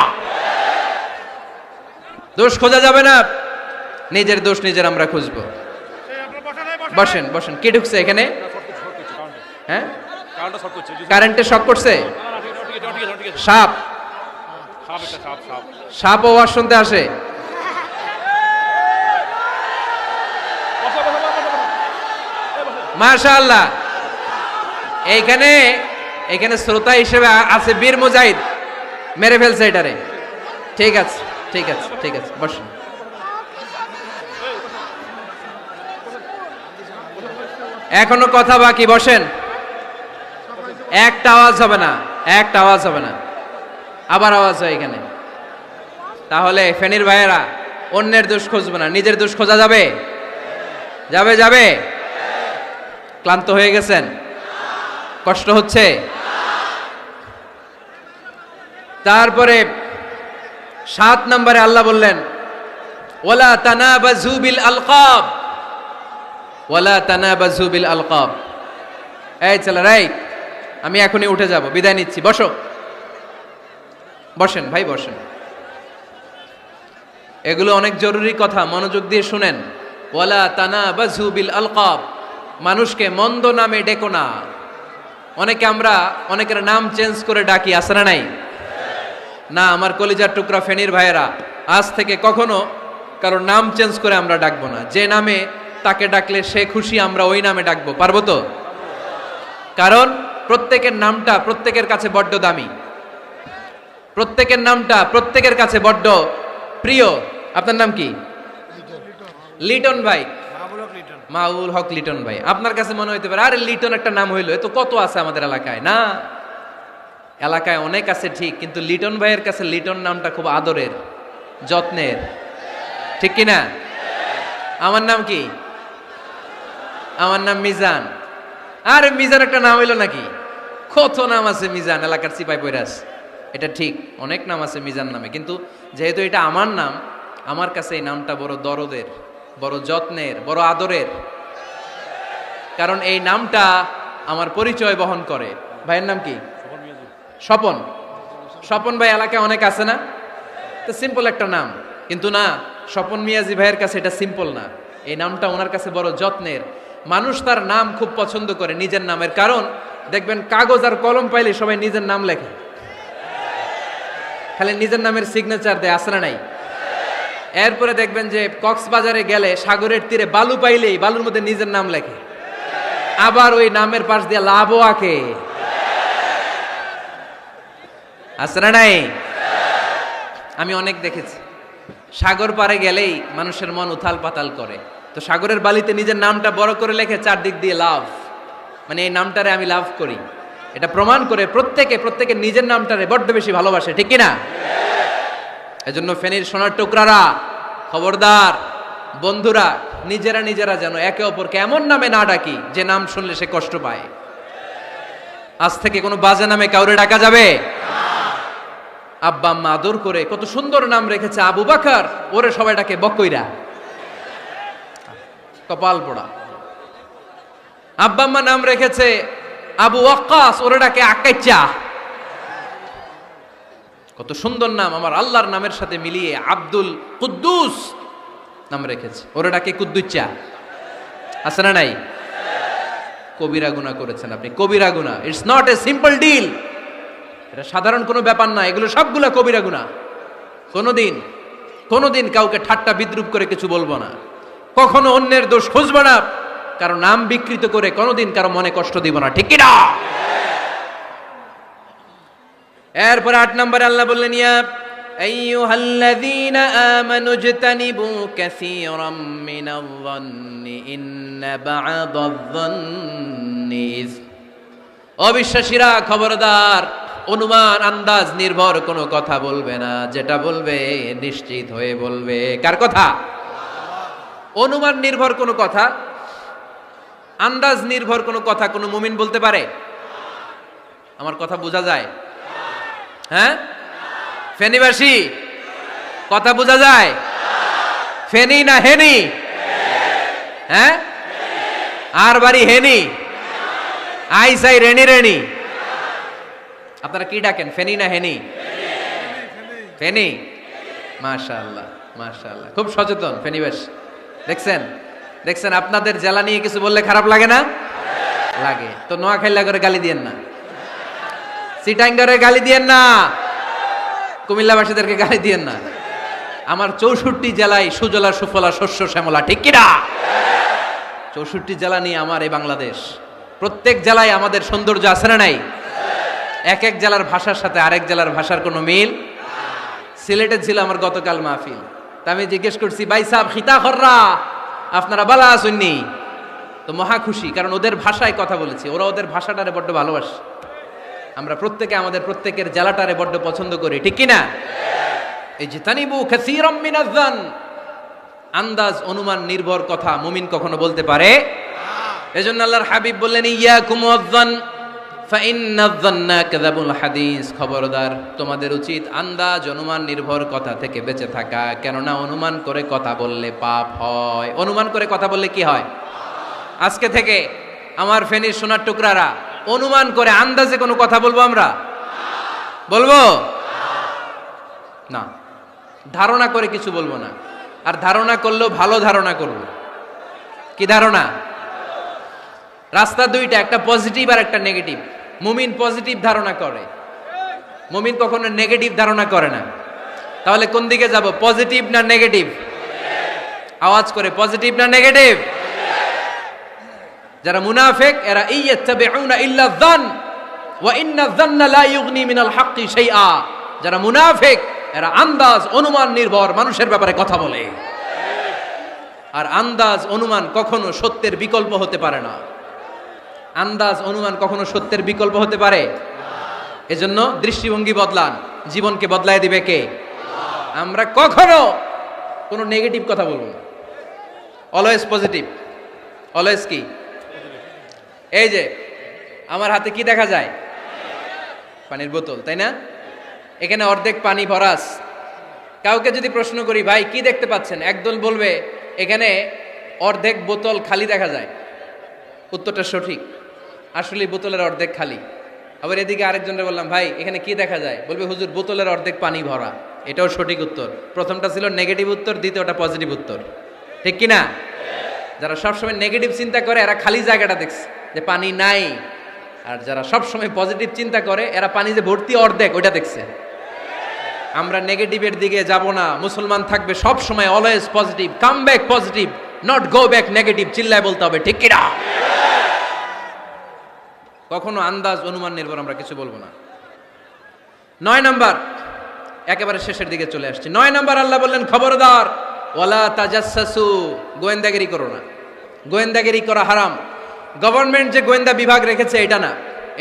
দোষ খোঁজা যাবে না, নিজের দোষ নিজের আমরা খুঁজবো। বসেন বসেন। কি ঢুকছে এখানে? হ্যাঁ, কারেন্টে শক করছে। সাপ, সাপ আওয়াজ শুনতে আসে। মাশাআল্লাহ। এইখানে এখানে শ্রোতা হিসেবে আছে বীর মুজাহিদ, মেরে ফেলছে এটারে। ঠিক আছে ঠিক আছে ঠিক আছে, বসেন। এখনো কথা বাকি, বসেন। একটা আওয়াজ হবে না, একটা আওয়াজ হবে না। আবার আওয়াজ হয় এখানে। তাহলে ফেনীর ভাইয়েরা অন্যের দোষ খুঁজবে না, নিজের দোষ খোঁজা যাবে? যাবে যাবে? ক্লান্ত হয়ে গেছেন? কষ্ট হচ্ছে? তারপরে 7 নম্বরে আল্লাহ বললেন ওয়ালা তানাবাজু বিল আলকাব, ওয়ালা তানাবাজু বিল আলকাব। এই ছেলে রাই, আমি এখনই উঠে যাব, বিদায় নিচ্ছি, বসো। বসেন ভাই, বসেন। এগুলো অনেক জরুরি কথা, মনোযোগ দিয়ে শুনেন। ওয়ালা তানাবাজু বিল আলকাব, মানুষকে মন্দ নামে ডেকো না। অনেকের নাম চেঞ্জ করে ডাকি, আছে না নাই? না, আমার কলিজার টুকরা ফেনীর ভাইয়েরা, আজ থেকে কখনো কারোর নাম চেঞ্জ করে আমরা ডাকবো না। যে নামে তাকে ডাকলে সে খুশি, আমরা ওই নামে ডাকবো, পারবো তো? কারণ প্রত্যেকের নামটা প্রত্যেকের কাছে বড্ড দামি, প্রত্যেকের নামটা প্রত্যেকের কাছে বড্ড প্রিয়। আপনার নাম কি? লিটন ভাই, মাউল হক লিটন ভাই। আপনার কাছে মনে হইতে পারে আরে লিটন একটা নাম হইলো, এ তো কত আছে আমাদের এলাকায়। না, এলাকায় অনেক আছে ঠিক, কিন্তু লিটন ভাইয়ের কাছে লিটন নামটা খুব আদরের, যত্নের, ঠিক কিনা? আমার নাম কি? আমার নাম মিজান। আরে মিজান একটা নাম হইলো নাকি? কত নাম আছে মিজান, এলাকার সিপাই পয়রাস। এটা ঠিক, অনেক নাম আছে মিজান নামে, কিন্তু যেহেতু এটা আমার নাম, আমার কাছে এই নামটা বড় দরদের, বড় যত্নের, বড় আদরের। কারণ এই নামটা আমার পরিচয় বহন করে। ভাইয়ের নাম কি? স্বপন। স্বপন ভাই এলাকায় অনেক আছে না? তো সিম্পল একটা নাম, কিন্তু না, স্বপন মিয়াজি ভাইয়ের কাছে এটা সিম্পল না, এই নামটা ওনার কাছে বড় যত্নের। মানুষ তার নাম খুব পছন্দ করে নিজের নামের, কারণ দেখবেন কাগজ আর কলম পাইলে সবাই নিজের নাম লেখে, খালি নিজের নামের সিগনেচার দেয়, আসলে নাই। এরপরে দেখবেন যে কক্সবাজারে গেলে সাগরের তীরে বালু পাইলেই বালুর মধ্যে নিজের নাম লেখে, আবার ওই নামের পাশ দিয়ে লাভও আঁকে, আসলে নাই। আমি অনেক দেখেছি, সাগর পারে গেলেই মানুষের মন উথাল পাতাল করে, তো সাগরের বালিতে নিজের নামটা বড় করে লেখে চারদিক দিয়ে লাভ, মানে এই নামটারে আমি লাভ করি। এটা প্রমাণ করে প্রত্যেকে নিজের নামটারে বড্ড বেশি ভালোবাসে, ঠিক কিনা? এজন্য ফেনীর সোনার টুকরারা, খবরদার বন্ধুরা, নিজেরা যেন একে অপরকে এমন নামে না ডাকি যে নাম শুনলে সে কষ্ট পায়। আজ থেকে কোনো বাজে নামে কাউরে ডাকা যাবে? আব্বা আম্মা আদর করে কত সুন্দর নাম রেখেছে, আবু বাকর, ওরে সবাই ডাকে বকইরা, কপাল পোড়া। আব্বা আম্মা নাম রেখেছে আবু ওয়াক্কাস, ওরে ডাকে আকাইচা। কত সুন্দর নাম আমার আল্লাহর নামের সাথে মিলিয়ে আব্দুল কুদ্দুস নাম রেখেছে, ওরে ডাকে কুদ্দুচ্চা। আছে না নাই? কবিরা গুনাহ করেছেন আপনি, কবিরা গুনাহ। It's not a simple deal, এটা সাধারণ কোনো ব্যাপার না, এগুলো সবগুলো কবিরা গুনাহ। কোনোদিন কাউকে ঠাট্টা বিদ্রুপ করে কিছু বলবো না, কখনো অন্যের দোষ খুঁজবো না, কারো নাম বিকৃত করে কোনোদিন কারো মনে কষ্ট দিব না, ঠিক কি না? এরপর 8 নম্বরে আল্লাহ বললেন, ইয়া আইয়ুহাল্লাযীনা আমানু ইজতানিবু কাসীরাম মিনায-যন্নি ইন্না বা'দায-যন্নি ইস। অবিশ্বাসীরা খবরদার, অনুমান আন্দাজ নির্ভর কোনো কথা বলবে না, যেটা বলবে নিশ্চিত হয়ে বলবে। কার কথা? অনুমান নির্ভর কোনো কথা, আন্দাজ নির্ভর কোনো কথা কোনো মুমিন বলতে পারে? আমার কথা বোঝা যায়? হ্যাঁ ফেনীবাসী, কথা বোঝা যায়? ফেনী না হেনি? হ্যাঁ, আর বাড়ি হেনি, আইসাই রেনি। আপনারা কি ডাকেন, ফেনী না হেনি? ফেনী। মাশাআল্লাহ মাশাআল্লাহ, খুব সচেতন ফেনীবাসী। দেখছেন আপনাদের জেলা নিয়ে কিছু বললে খারাপ লাগে না? লাগে। তো নোয়াখালী করে গালি দিয়েন না, চিটাঙ্গারে গালি দিয়েন না, কুমিল্লাবাসীদেরকে গালি দিয়েন না। আমার 64 জেলায় সুজলা সুফলা শস্য শ্যামলা, ঠিক কিনা? 64 জেলা নিয়ে আমার এই বাংলাদেশ, প্রত্যেক জেলায় আমাদের সৌন্দর্য আছে না নাই? এক এক জেলার ভাষার সাথে আরেক জেলার ভাষার কোনো মিল। সিলেটে ছিল আমার গতকাল মাহফিল, তা আমি জিজ্ঞেস করছি, ভাই সাহেব খিতা খররা, আপনারা বালা আসুননি? তো মহা খুশি, কারণ ওদের ভাষায় কথা বলেছি, ওরা ওদের ভাষাটারে বড্ড ভালোবাসে। আমরা প্রত্যেকে আমাদের প্রত্যেকের জেলাটারে বড্ড পছন্দ করি, ঠিক কিনা? এই যে তানিবু কাসীরাম মিনায-যন, আন্দাজ অনুমান নির্ভর কথা মুমিন কখনো বলতে পারে? এজন্য আল্লাহর হাবিব বললেন, ইয়াকুম ওয়ায-যন ফাইন্নায-যন্না কাযাবুল হাদিস। খবরদার, তোমাদের উচিত আন্দাজ অনুমান নির্ভর কথা থেকে বেঁচে থাকা, কেননা অনুমান করে কথা বললে পাপ হয়। অনুমান করে কথা বললে কি হয়? আজকে থেকে আমার ফেনীর সোনার টুকরারা, অনুমান করে আন্দাজে কোনো কথা বলবো আমরা? বলবো না, ধারণা করে কিছু বলবো না। আর ধারণা করলেও ভালো ধারণা করব। কি ধারণা? রাস্তা দুইটা, একটা পজিটিভ আর একটা নেগেটিভ। মুমিন পজিটিভ ধারণা করে, মুমিন কখনো নেগেটিভ ধারণা করে না। তাহলে কোন দিকে যাব, পজিটিভ না নেগেটিভ? আওয়াজ করে, পজিটিভ না নেগেটিভ? যারা মুনাফিক এরা ইয়াত্তাবিউনা ইল্লা যান ওয়া ইন্না যান্না লা ইউগনি মিনাল হাক্কি শাইআ। যারা মুনাফিক এরা আন্দাজ অনুমান নির্ভর মানুষের ব্যাপারে কথা বলে, আর আন্দাজ অনুমান কখনো সত্যের বিকল্প হতে পারে না। আন্দাজ অনুমান কখনো সত্যের বিকল্প হতে পারে? এজন্য দৃষ্টিভঙ্গি বদলান, জীবনকে বদলায় দিবে কে? আমরা কখনো কোনো নেগেটিভ কথা বলবো না, অলওয়েজ পজিটিভ। অলওয়েজ কি? এই যে আমার হাতে কি দেখা যায়? পানির বোতল, তাই না? এখানে অর্ধেক পানি ভরাস। কাউকে যদি প্রশ্ন করি, ভাই কি দেখতে পাচ্ছেন, একদল বলবে এখানে অর্ধেক বোতল খালি দেখা যায়। উত্তরটা সঠিক, আসলে বোতলের অর্ধেক খালি। আবার এদিকে আরেকজনকে বললাম, ভাই এখানে কি দেখা যায়, বলবে হুজুর বোতলের অর্ধেক পানি ভরা। এটাও সঠিক উত্তর। প্রথমটা ছিল নেগেটিভ উত্তর, দ্বিতীয়টা পজিটিভ উত্তর, ঠিক কিনা? যারা সবসময় নেগেটিভ চিন্তা করে এরা খালি জায়গাটা দেখছে যে পানি নাই, আর যারা সবসময় পজিটিভ চিন্তা করে এরা পানি যে ভর্তি অর্ধেক ওইটা দেখছে। আমরা নেগেটিভের দিকে যাব না, মুসলমান থাকবে সব সময় always positive, come back positive, not go back negative. চিল্লায় বলতে হবে, ঠিক কিনা? কখনো আন্দাজ অনুমান নির্ভর আমরা কিছু বলবো না। 9 নাম্বার, একেবারে শেষের দিকে চলে আসছি। 9 নাম্বার, আল্লাহ বললেন খবরদার, ওয়ালা তাজাসসু, গোয়েন্দাগিরি করো না। গোয়েন্দাগিরি করা হারাম। গভর্নমেন্ট যে গোয়েন্দা বিভাগ রেখেছে এটা না,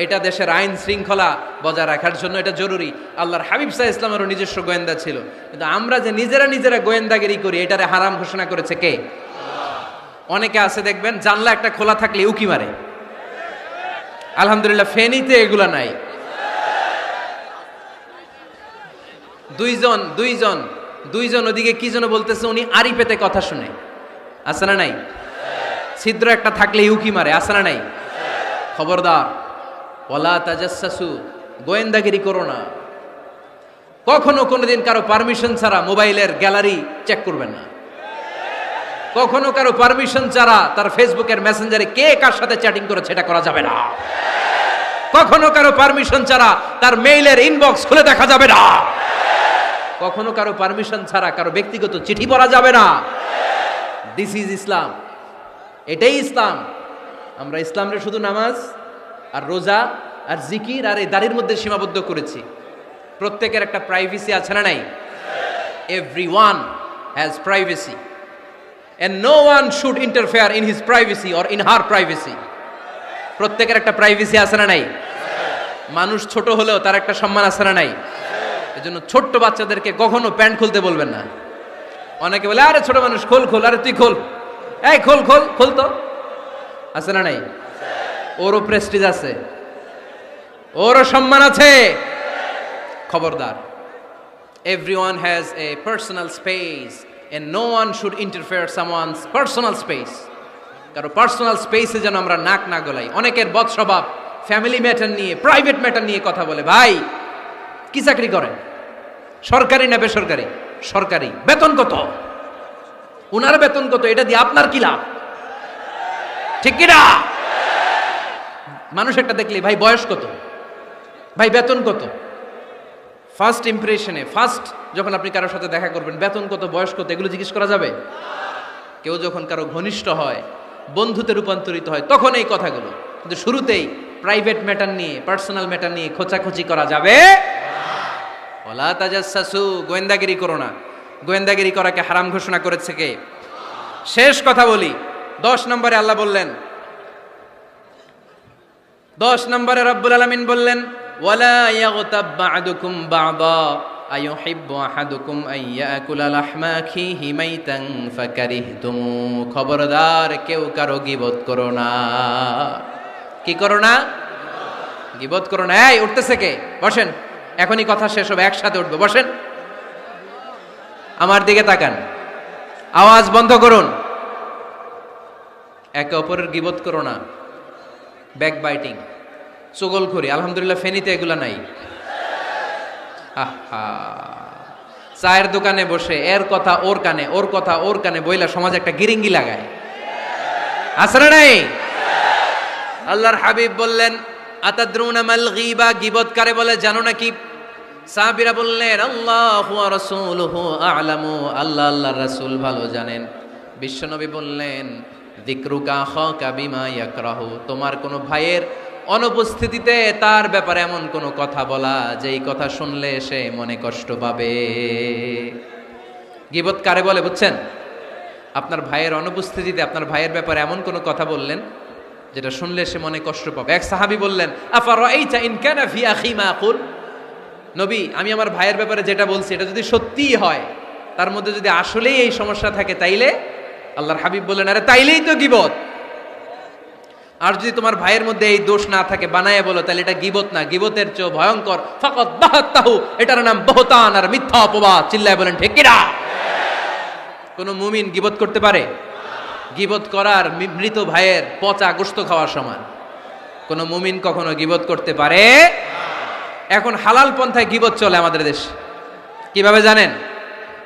এটা দেশের আইন শৃঙ্খলা বজায় রাখার জন্য এটা জরুরি। আল্লাহর হাবিব সাল্লাল্লাহু আলাইহি ইসলামেরও নিজস্ব গোয়েন্দা ছিল, কিন্তু আমরা যে নিজেরা গোয়েন্দাগিরি করি এটারে হারাম ঘোষণা করেছে কে? অনেকে আছে দেখবেন জানলা একটা খোলা থাকলে উকি মারে। আলহামদুলিল্লাহ ফেনীতে এগুলা নাই। দুইজন ওদিকে কি যেন বলতেছে, উনি আড়ি পেতে কথা শুনে, আছে না নাই? ছিদ্র একটা থাকলে উকি মারে, আছে না নাই? খবরদার, ওয়ালা তাজাসসু, গোয়েন্দাগিরি করো না। কখনো কোনোদিন কারো পারমিশন ছাড়া মোবাইলের গ্যালারি চেক করবেন না। কখনো কারো পারমিশন ছাড়া তার ফেসবুকের মেসেঞ্জারে কে কার সাথে চ্যাটিং করেছে এটা করা যাবে না। কখনো কারো পারমিশন ছাড়া তার মেইলের ইনবক্স খুলে দেখা যাবে না। কখনো কারো পারমিশন ছাড়া কারো ব্যক্তিগত চিঠি পড়া যাবে না। দিস ইজ ইসলাম, এটাই ইসলাম। আমরা ইসলামরে শুধু নামাজ আর রোজা আর জিকির আর এই দাড়ির মধ্যে সীমাবদ্ধ করেছি। প্রত্যেকের একটা প্রাইভেসি আছে না নাই? Everyone has privacy and no one should interfere in his privacy or in her privacy. প্রত্যেকের একটা প্রাইভেসি আছে না নাই? মানুষ ছোট হলেও তার একটা সম্মান আছে না নাই? এজন্য ছোট্ট বাচ্চাদেরকে কখনো প্যান্ট খুলতে বলবেন না। অনেকে বলে আরে ছোট মানুষ, খোল, আরে তুই খোল, এই খোল তো, আছে না নাই? ওরও প্রেস্টিজ আছে, ওরও সম্মান আছে। খবরদার, everyone has a personal space and no one should interfere someone's personal space. কারো পার্সোনাল স্পেসে যেন আমরা নাক না গলাই। অনেকের বদ স্বভাব ফ্যামিলি ম্যাটার নিয়ে, প্রাইভেট ম্যাটার নিয়ে কথা বলে। ভাই কি চাকরি করেন, সরকারি না বেসরকারি? সরকারি। বেতন কত? উনার বেতন কত? এটা দিয়ে আপনার কি লাভ, ঠিক কিনা? মানুষ একটা দেখলে ভাই বয়স কত, ভাই বেতন কত, ফার্স্ট ইমপ্রেশনে, ফার্স্ট যখন আপনি কারোর সাথে দেখা করবেন বেতন কত, বয়স কত, এগুলো জিজ্ঞেস করা যাবে? কেউ যখন কারো ঘনিষ্ঠ হয়, বন্ধুতে রূপান্তরিত হয়, তখন এই কথাগুলো। কিন্তু শুরুতেই প্রাইভেট ম্যাটার নিয়ে, পার্সোনাল ম্যাটার নিয়ে খোঁচাখুচি করা যাবে? ওয়ালা তাজাসসু, গোয়েন্দাগিরি করো না। গোয়েন্দাগিরি করাকে হারাম ঘোষণা করেছে কে? শেষ কথা বলি, 10 নম্বরে আল্লাহ বললেন, 10 নম্বরে রব্বুল আলামিন বললেন, ওয়ালা ইয়াগতাব বা'দুকুম বা'দা আইয়ুহিব্বু আহাদুকুম আইয়াকুলা লাহমা আখিহি মাইতান ফাকারিহতুম। খবরদার, কেউ কারো গীবত করো না। কি করো না? গীবত করো না। এই উঠতেছে কে? বসেন, এখনই কথা শেষ হবে, একসাথে উঠবো, বসেন। আমার দিকে তাকান, আওয়াজ বন্ধ করুন। একে অপরের গীবত করো না। ব্যাকবাইটিং, চুগলখড়ি, আলহামদুলিল্লাহ ফেনীতে এগুলা নাই। চায়ের দোকানে বসে এর কথা ওর কানে, ওর কথা ওর কানে বইলা সমাজ একটা গিরিঙ্গি লাগায়, আছে না নাই? আল্লাহর হাবিব বললেন, আতাদরুনা মাল গীবা, গীবত কারে বলে জানো নাকি? সাহাবীরা বললেন, আল্লাহু ওয়া রাসূলুহু আ'লামু, আল্লাহ আল্লাহর রাসূল ভালো জানেন। বিশ্বনবী বললেন, যিকরুকা আখাকা বিমা ইয়াকরাহু, তোমার কোনো ভাইয়ের অনুপস্থিতিতে তার ব্যাপারে এমন কোনো কথা বলা যেই কথা শুনলে সে মনে কষ্ট পাবে। গীবত কারে বলে বুঝছেন? আপনার ভাইয়ের অনুপস্থিতিতে আপনার ভাইয়ের ব্যাপারে এমন কোনো কথা বললেন যেটা শুনলে সে মনে কষ্ট পাবে। এক সাহাবী বললেন, আফারাইতা ইন কানা ফি আখি মা আকুল, নবী আমি আমার ভাইয়ের ব্যাপারে যেটা বলছি এটা যদি সত্যিই হয়, তার মধ্যে যদি আসলেই এই সমস্যা থাকে, তাইলে? আল্লাহর হাবিব বললেন, আরে তাইলেই তো গীবত। আর যদি তোমার ভাইয়ের মধ্যে এই দোষ না থাকে বানায় বলো, তাহলে এটা গীবত না, গীবতের চেয়ে ভয়ঙ্কর। ফাকাত বাহাত্তাহু, এটার নাম বহতান আর মিথ্যা অপবাদ। চিল্লায় বলেন ঠিক কিনা? কোন মুমিন গীবত করতে পারে? গীবত করার মৃত ভাইয়ের পচা গোশত খাওয়ার সমান। কোন মুমিন কখনো গীবত করতে পারে? এখন হালাল পন্থায় গীবত চলে আমাদের দেশে। কিভাবে জানেন?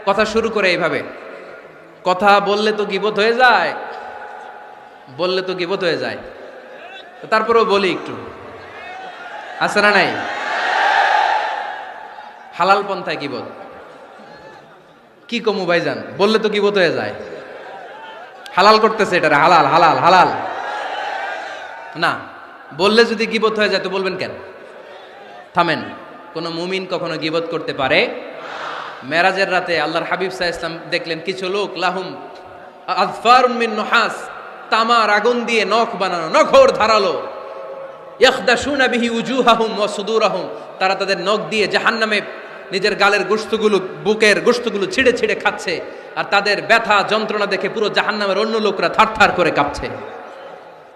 কথা শুরু করে এইভাবে, কথা বললে তো গীবত হয়ে যায়, বললে তো গীবত হয়ে যায়, তারপরেও বলি একটু, আছে না নাই? হালাল পন্থায় গীবত কি কমু ভাইজান, বললে তো গীবত হয়ে যায়। হালাল করতেছে এটা, হালাল হালাল হালাল না, বললে যদি গীবত হয়ে যায় তো বলবেন কেন? থামেন। কোন মুমিন কখনো গীবত করতে পারে? মেরাজের রাতে আল্লাহর হাবিব সাল্লাল্লাহু আলাইহি ওয়াসাল্লাম দেখলেন কিছু লোক লাহুম আযফারুম মিন নুহাস, তামার আগুন দিয়ে নখ বানানো, নখর ধারালো, ইয়াখদাশুনা বিহি উজুহাহুম ওয়া সুদুরাহুম, তারা তাদের নখ দিয়ে জাহান্নামে নিজের গালের গোশতগুলো, বুকের গোশতগুলো ছিঁড়ে ছিঁড়ে খাচ্ছে, আর তাদের ব্যথা যন্ত্রণা দেখে পুরো জাহান্নামের অন্য লোকরা থারথার করে কাঁপছে।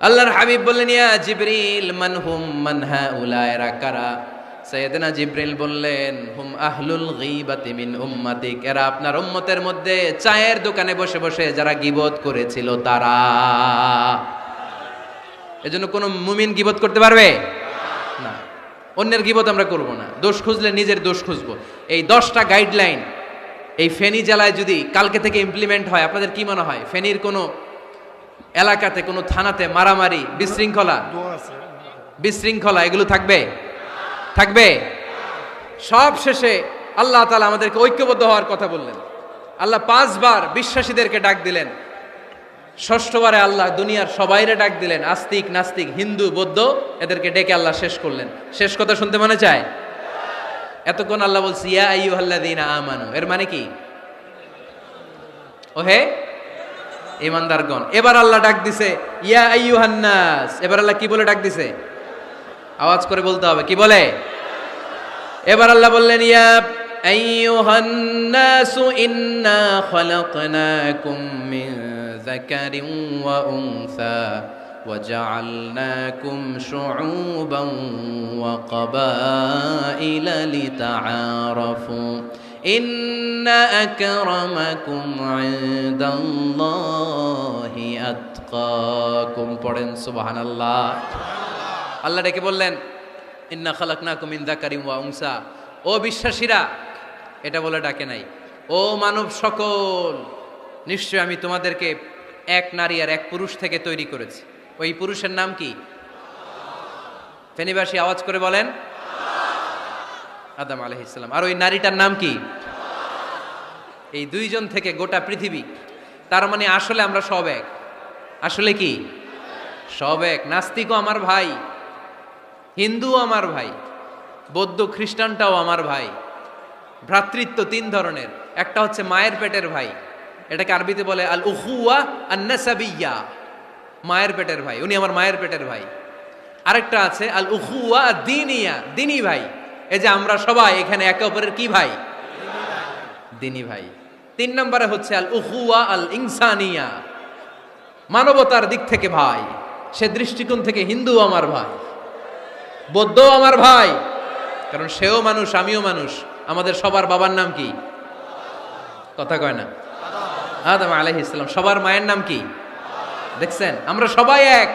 আল্লাহর হাবিব বললেন, ইয়া জিবরিল মান হুম মান হাউলা, এরা কারা? সাইয়েদনা জিবরিল বললেন, হুম আহলুল গীবাতি মিন উম্মাতিক, এরা আপনার উম্মতের মধ্যে চায়ের দোকানে বসে বসে যারা গীবত করেছিল তারা। এজন্য কোন মুমিন গীবত করতে পারবে না। অন্যের গীবত আমরা করব না, দোষ খুঁজলে নিজের দোষ খুঁজবো। এই 10টা গাইডলাইন এই ফেনী জেলায় যদি কালকে থেকে ইমপ্লিমেন্ট হয়, আপনাদের কি মনে হয় ফেনীর কোনো এলাকাতে, কোনো থানাতে মারামারি, বিশৃঙ্খলা এগুলো থাকবে? থাকবে? সব শেষে আল্লাহ তাআলা আমাদেরকে ঐক্যবদ্ধ হওয়ার কথা বললেন। আল্লাহ 5 বার বিশ্বাসীদেরকে ডাক দিলেন, 6ঠবারে আল্লাহ দুনিয়ার সবাইরে ডাক দিলেন, আস্তিক নাস্তিক হিন্দু বৌদ্ধ এদেরকে ডেকে আল্লাহ শেষ করলেন। শেষ কথা শুনতে মনে চায়? এতক্ষণ আল্লাহ বলছে ইয়া আইয়ুহাল্লাযীনা আমানু, এর মানে কি? ওহে ঈমানদারগণ। এবার আল্লাহ ডাক দিছে ইয়া আইয়ুহান নাস। এবার আল্লাহ কি বলে ডাক দিছে? আওয়াজ করে বলতে হবে, কি বলে? এবার আল্লাহ বললেন, ইয়া আইয়ুহান নাস ইন্না খালাকনাকুম মিন যাকারিন ওয়া উনসা ওয়া জাআলনাকুম শুউবান ওয়া ক্বাবাইলা লিতাআরাফু ইন্না আকরামাকুম ইনদাল্লাহি আতকাকুম। পড়েন সুবহানাল্লাহ। আল্লাহ ডেকে বললেন, ইন্না খালাকনাকুম মিন যাকারিন ওয়া উনসা, ও বিশ্বাসীরা, এটা বলে ডাকে নাই, ও মানব সকল, নিশ্চয় আমি তোমাদেরকে এক নারী আর এক পুরুষ থেকে তৈরি করেছি। ওই পুরুষের নাম কি? ফেনীবাসী আওয়াজ করে বলেন, আদম আলাইহিস সালাম। আর ওই নারীটার নাম কি? এই 2 জন থেকে গোটা পৃথিবী। তার মানে আসলে আমরা সব এক। আসলে কি? সব এক। নাস্তিকও আমার ভাই, হিন্দুও আমার ভাই, বৌদ্ধ খ্রিস্টানটাও আমার ভাই। ভ্রাতৃত্ব 3 ধরনের। একটা হচ্ছে মায়ের পেটের ভাই, এটাকে আরবিতে বলে আল উখুয়া আন নাসাবিয়্যা, মায়ের পেটের ভাই, উনি আমার মায়ের পেটের ভাই। আরেকটা আছে আল উখুয়া দ্বীনিয়া, দ্বীনি ভাই। এই যে আমরা সবাই এখানে একে অপরের কি ভাই? দ্বীনি ভাই। 3 নম্বরে হচ্ছে আল উখুয়া আল ইনসানিয়া, মানবতার দিক থেকে ভাই। সে দৃষ্টিকোণ থেকে হিন্দু আমার ভাই, বৌদ্ধ আমার ভাই, কারণ সেও মানুষ আমিও মানুষ। আমাদের সবার বাবার নাম কি? কথা কয় না? আদম আলাইহিস সালাম। সবার মায়ের নাম কি? দেখছেন, আমরা সবাই এক,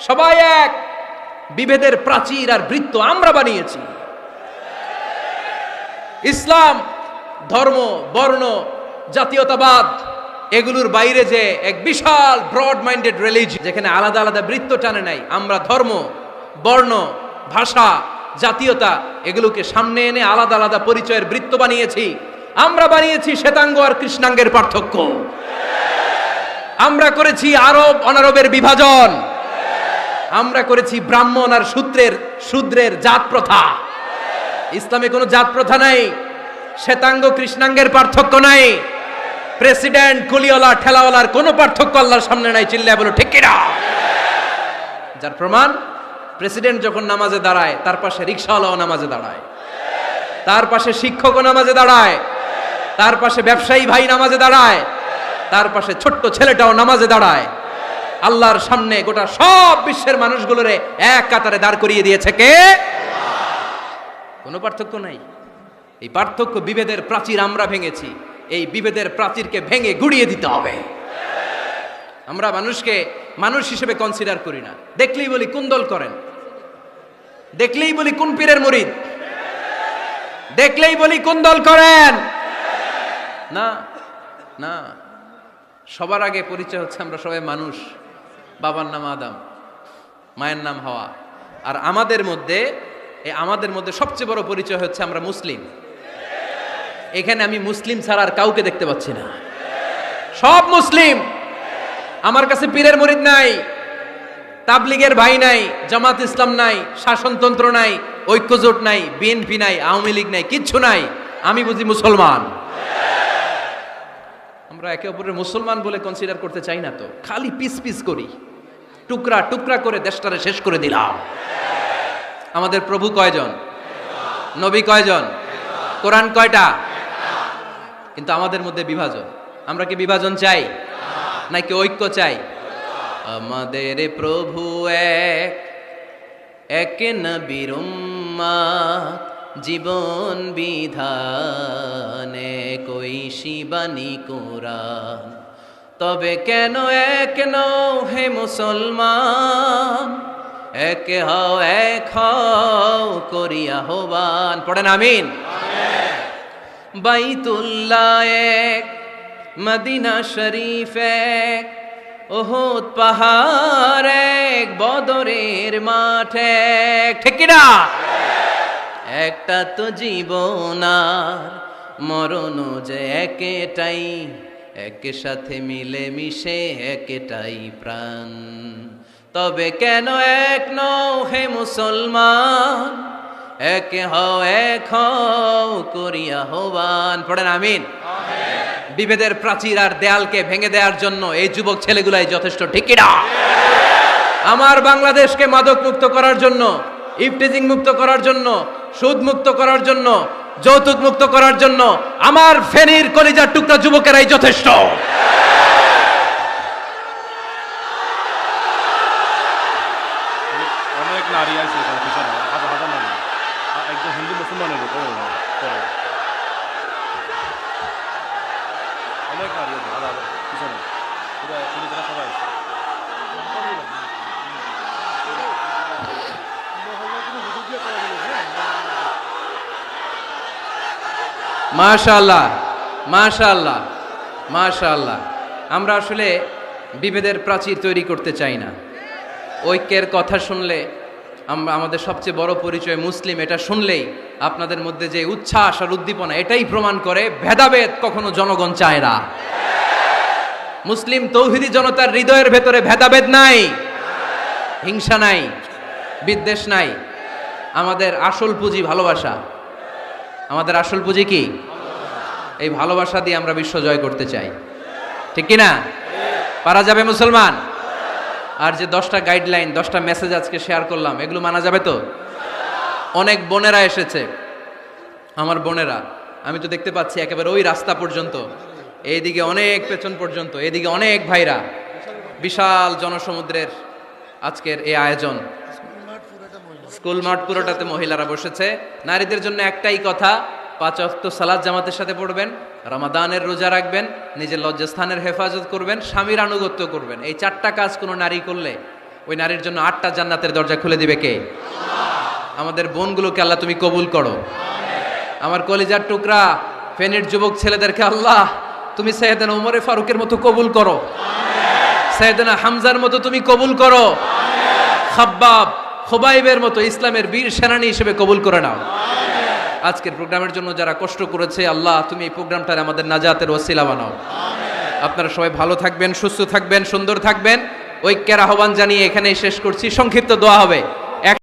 সবাই এক। বিভেদের প্রাচীর আর বৃত্ত আমরা বানিয়েছি। ইসলাম ধর্ম, বর্ণ, জাতীয়তাবাদ এগুলোর বাইরে যে এক বিশাল ব্রড মাইন্ডেড রিলিজিয়ন, যেখানে আলাদা আলাদা বৃত্ত টানে নাই। আমরা ধর্ম, বর্ণ, ভাষা, জাতীয়তা এগুলোকে সামনে এনে আলাদা আলাদা পরিচয়ের বৃত্ত বানিয়েছি। আমরা বানিয়েছি শ্বেতাঙ্গ আর কৃষ্ণাঙ্গের পার্থক্য। আমরা করেছি আরব অনারবের বিভাজন। আমরা করেছি ব্রাহ্মণ আর শূদ্রের জাত প্রথা। ইসলামে কোনো জাত প্রথা নাই, শ্বেতাঙ্গ কৃষ্ণাঙ্গের পার্থক্য নাই, প্রেসিডেন্ট কুলিওয়ালা ঠেলাওয়ালার কোনো পার্থক্য আল্লাহর সামনে নাই। চিল্লায় বলো ঠিক কিনা? যার প্রমাণ, প্রেসিডেন্ট যখন নামাজে দাঁড়ায় তার পাশে রিকশাওয়ালাও নামাজে দাঁড়ায়, তার পাশে শিক্ষকও নামাজে দাঁড়ায়, তার পাশে ব্যবসায়ী ভাই নামাজে দাঁড়ায়, তার পাশে ছোট্ট ছেলেটাও নামাজে দাঁড়ায়। আল্লাহর সামনে গোটা সব বিশ্বের মানুষগুলোরে এক কাতারে দাঁড় করিয়ে দিয়েছে কে? কোনো পার্থক্য নাই। এই পার্থক্য বিভেদের প্রাচীর আমরা ভেঙেছি, এই বিভেদের প্রাচীরকে ভেঙে গুড়িয়ে দিতে হবে। আমরা মানুষকে মানুষ হিসেবে কনসিডার করি না, দেখলেই বলি কোন দল করেন, দেখলেই বলি কোন পীরের মুরিদ, দেখলেই বলি কোন দল করেন। না না, সবার আগে পরিচয় হচ্ছে আমরা সবাই মানুষ। বাবার নাম আদম, মায়ের নাম হাওয়া। আর আমাদের মধ্যে সবচেয়ে বড় পরিচয় হচ্ছে আমরা মুসলিম। এখানে আমি মুসলিম ছাড়া আর কাউকে দেখতে পাচ্ছি না, সব মুসলিম। আমার কাছে পীরের মুরিদ নাই, তাবলিগের ভাই নাই, জামাত ইসলাম নাই, শাসনতন্ত্র নাই, ঐক্যজোট নাই, বিএনপি নাই, আওয়ামী লীগ নাই, কিচ্ছু নাই। আমি বুঝি মুসলমান। আমরা একে অপরের মুসলমান বলে কনসিডার করতে চাই না তো, খালি পিস পিস করি, টুকরা টুকরা করে দেশটারে শেষ করে দিলাম। আমাদের প্রভু কয়জন? নবী কয়জন? কোরআন কয়টা? কিন্তু আমাদের মধ্যে বিভাজন। আমরা কি বিভাজন চাই নাকি ঐক্য চাই? আমাদের প্রভু এক, এক নবীর উম্মত, জীবন বিধানে কইশি বাণী কোরআন। তবে কেন এক নও হে মুসলমান, এক হও করিয়া আহ্বান। পড়েন আমিন। বাইতুল্লাহ এক, মদিনা শরীফ এক, উহুদ পাহাড় এক, বদরের মাঠ এক। ঠিক কি না? একটা তো জীবন আর মরণ যে একটাই, একের সাথে মিলে মিশে একটাই প্রাণ। তবে কেন এক নও হে মুসলমান, এক হও করিয়া আহ্বান। পড়েন আমিন। বিভেদের প্রাচীর আর দেয়ালকে ভেঙে দেওয়ার জন্য এই যুবক ছেলেগুলাই যথেষ্ট। ঠিক কি না? আমার বাংলাদেশকে মাদক মুক্ত করার জন্য, ইফটিজিং মুক্ত করার জন্য, সুদ মুক্ত করার জন্য, যৌতুক মুক্ত করার জন্য আমার ফেনীর কলিজার টুকরা যুবকেরাই যথেষ্ট। অনেক নারী আছে পিছনে, হাজার হাজার নারী, একজন হিন্দু মুসলমানের উপর অনেক নারী আছে, হাজার হাজার পিছনে, পুরো পুলিশরা সবাই আছে। মাশাআল্লাহ, মাশাআল্লাহ, মাশাআল্লাহ। আমরা আসলে বিভেদের প্রাচীর তৈরি করতে চাই না। ঐক্যের কথা শুনলে আমরা, আমাদের সবচেয়ে বড় পরিচয় মুসলিম, এটা শুনলেই আপনাদের মধ্যে যে উচ্ছ্বাস আর উদ্দীপনা, এটাই প্রমাণ করে ভেদাভেদ কখনো জনগণ চায় না। মুসলিম তৌহিদি জনতার হৃদয়ের ভেতরে ভেদাভেদ নাই, হিংসা নাই, বিদ্বেষ নাই। আমাদের আসল পুঁজি ভালোবাসা। আমাদের আসল পুঁজি কি? এই ভালোবাসা দিয়ে আমরা বিশ্ব জয় করতে চাই। ঠিক কি না? পারা যাবে মুসলমান? আর যে 10টা গাইডলাইন, 10টা মেসেজ আজকে শেয়ার করলাম, এগুলো মানা যাবে তো? অনেক বোনেরা এসেছে, আমার বোনেরা, আমি তো দেখতে পাচ্ছি একেবারে ওই রাস্তা পর্যন্ত, এইদিকে অনেক পেছন পর্যন্ত, এদিকে অনেক ভাইরা। বিশাল জনসমুদ্রের আজকের এই আয়োজন। স্কুল মাঠ পুরোটাতে মহিলারা বসেছে। নারীদের জন্য একটাই কথা, 5 ওয়াক্ত সালাত জামাতের সাথে পড়বেন, রমাদানের রোজা রাখবেন, নিজের লজ্জাস্থানের হেফাজত করবেন, স্বামীর আনুগত্য করবেন। এই 4টা কাজ কোনো নারী করলে ওই নারীর জন্য 8টা জান্নাতের দরজা খুলে দিবে কে? আমাদের বোনগুলোকে আল্লাহ তুমি কবুল করো। আমার কলিজার টুকরা ফেনীর যুবক ছেলেদেরকে আল্লাহ তুমি সাইয়েদনা ওমরে ফারুকের মতো কবুল করো, সাইয়েদনা হামজার মতো তুমি কবুল করো, খাব্বাব খুবাইবের মতো ইসলামের বীর সেনানী হিসেবে কবুল করে নাও। আজকের প্রোগ্রামের জন্য যারা কষ্ট করেছে, আল্লাহ তুমি এই প্রোগ্রামটার আমাদের নাজাতের ওসিলা বানাও। আপনারা সবাই ভালো থাকবেন, সুস্থ থাকবেন, সুন্দর থাকবেন। ঐক্যের আহ্বান জানিয়ে এখানেই শেষ করছি। সংক্ষিপ্ত দোয়া হবে।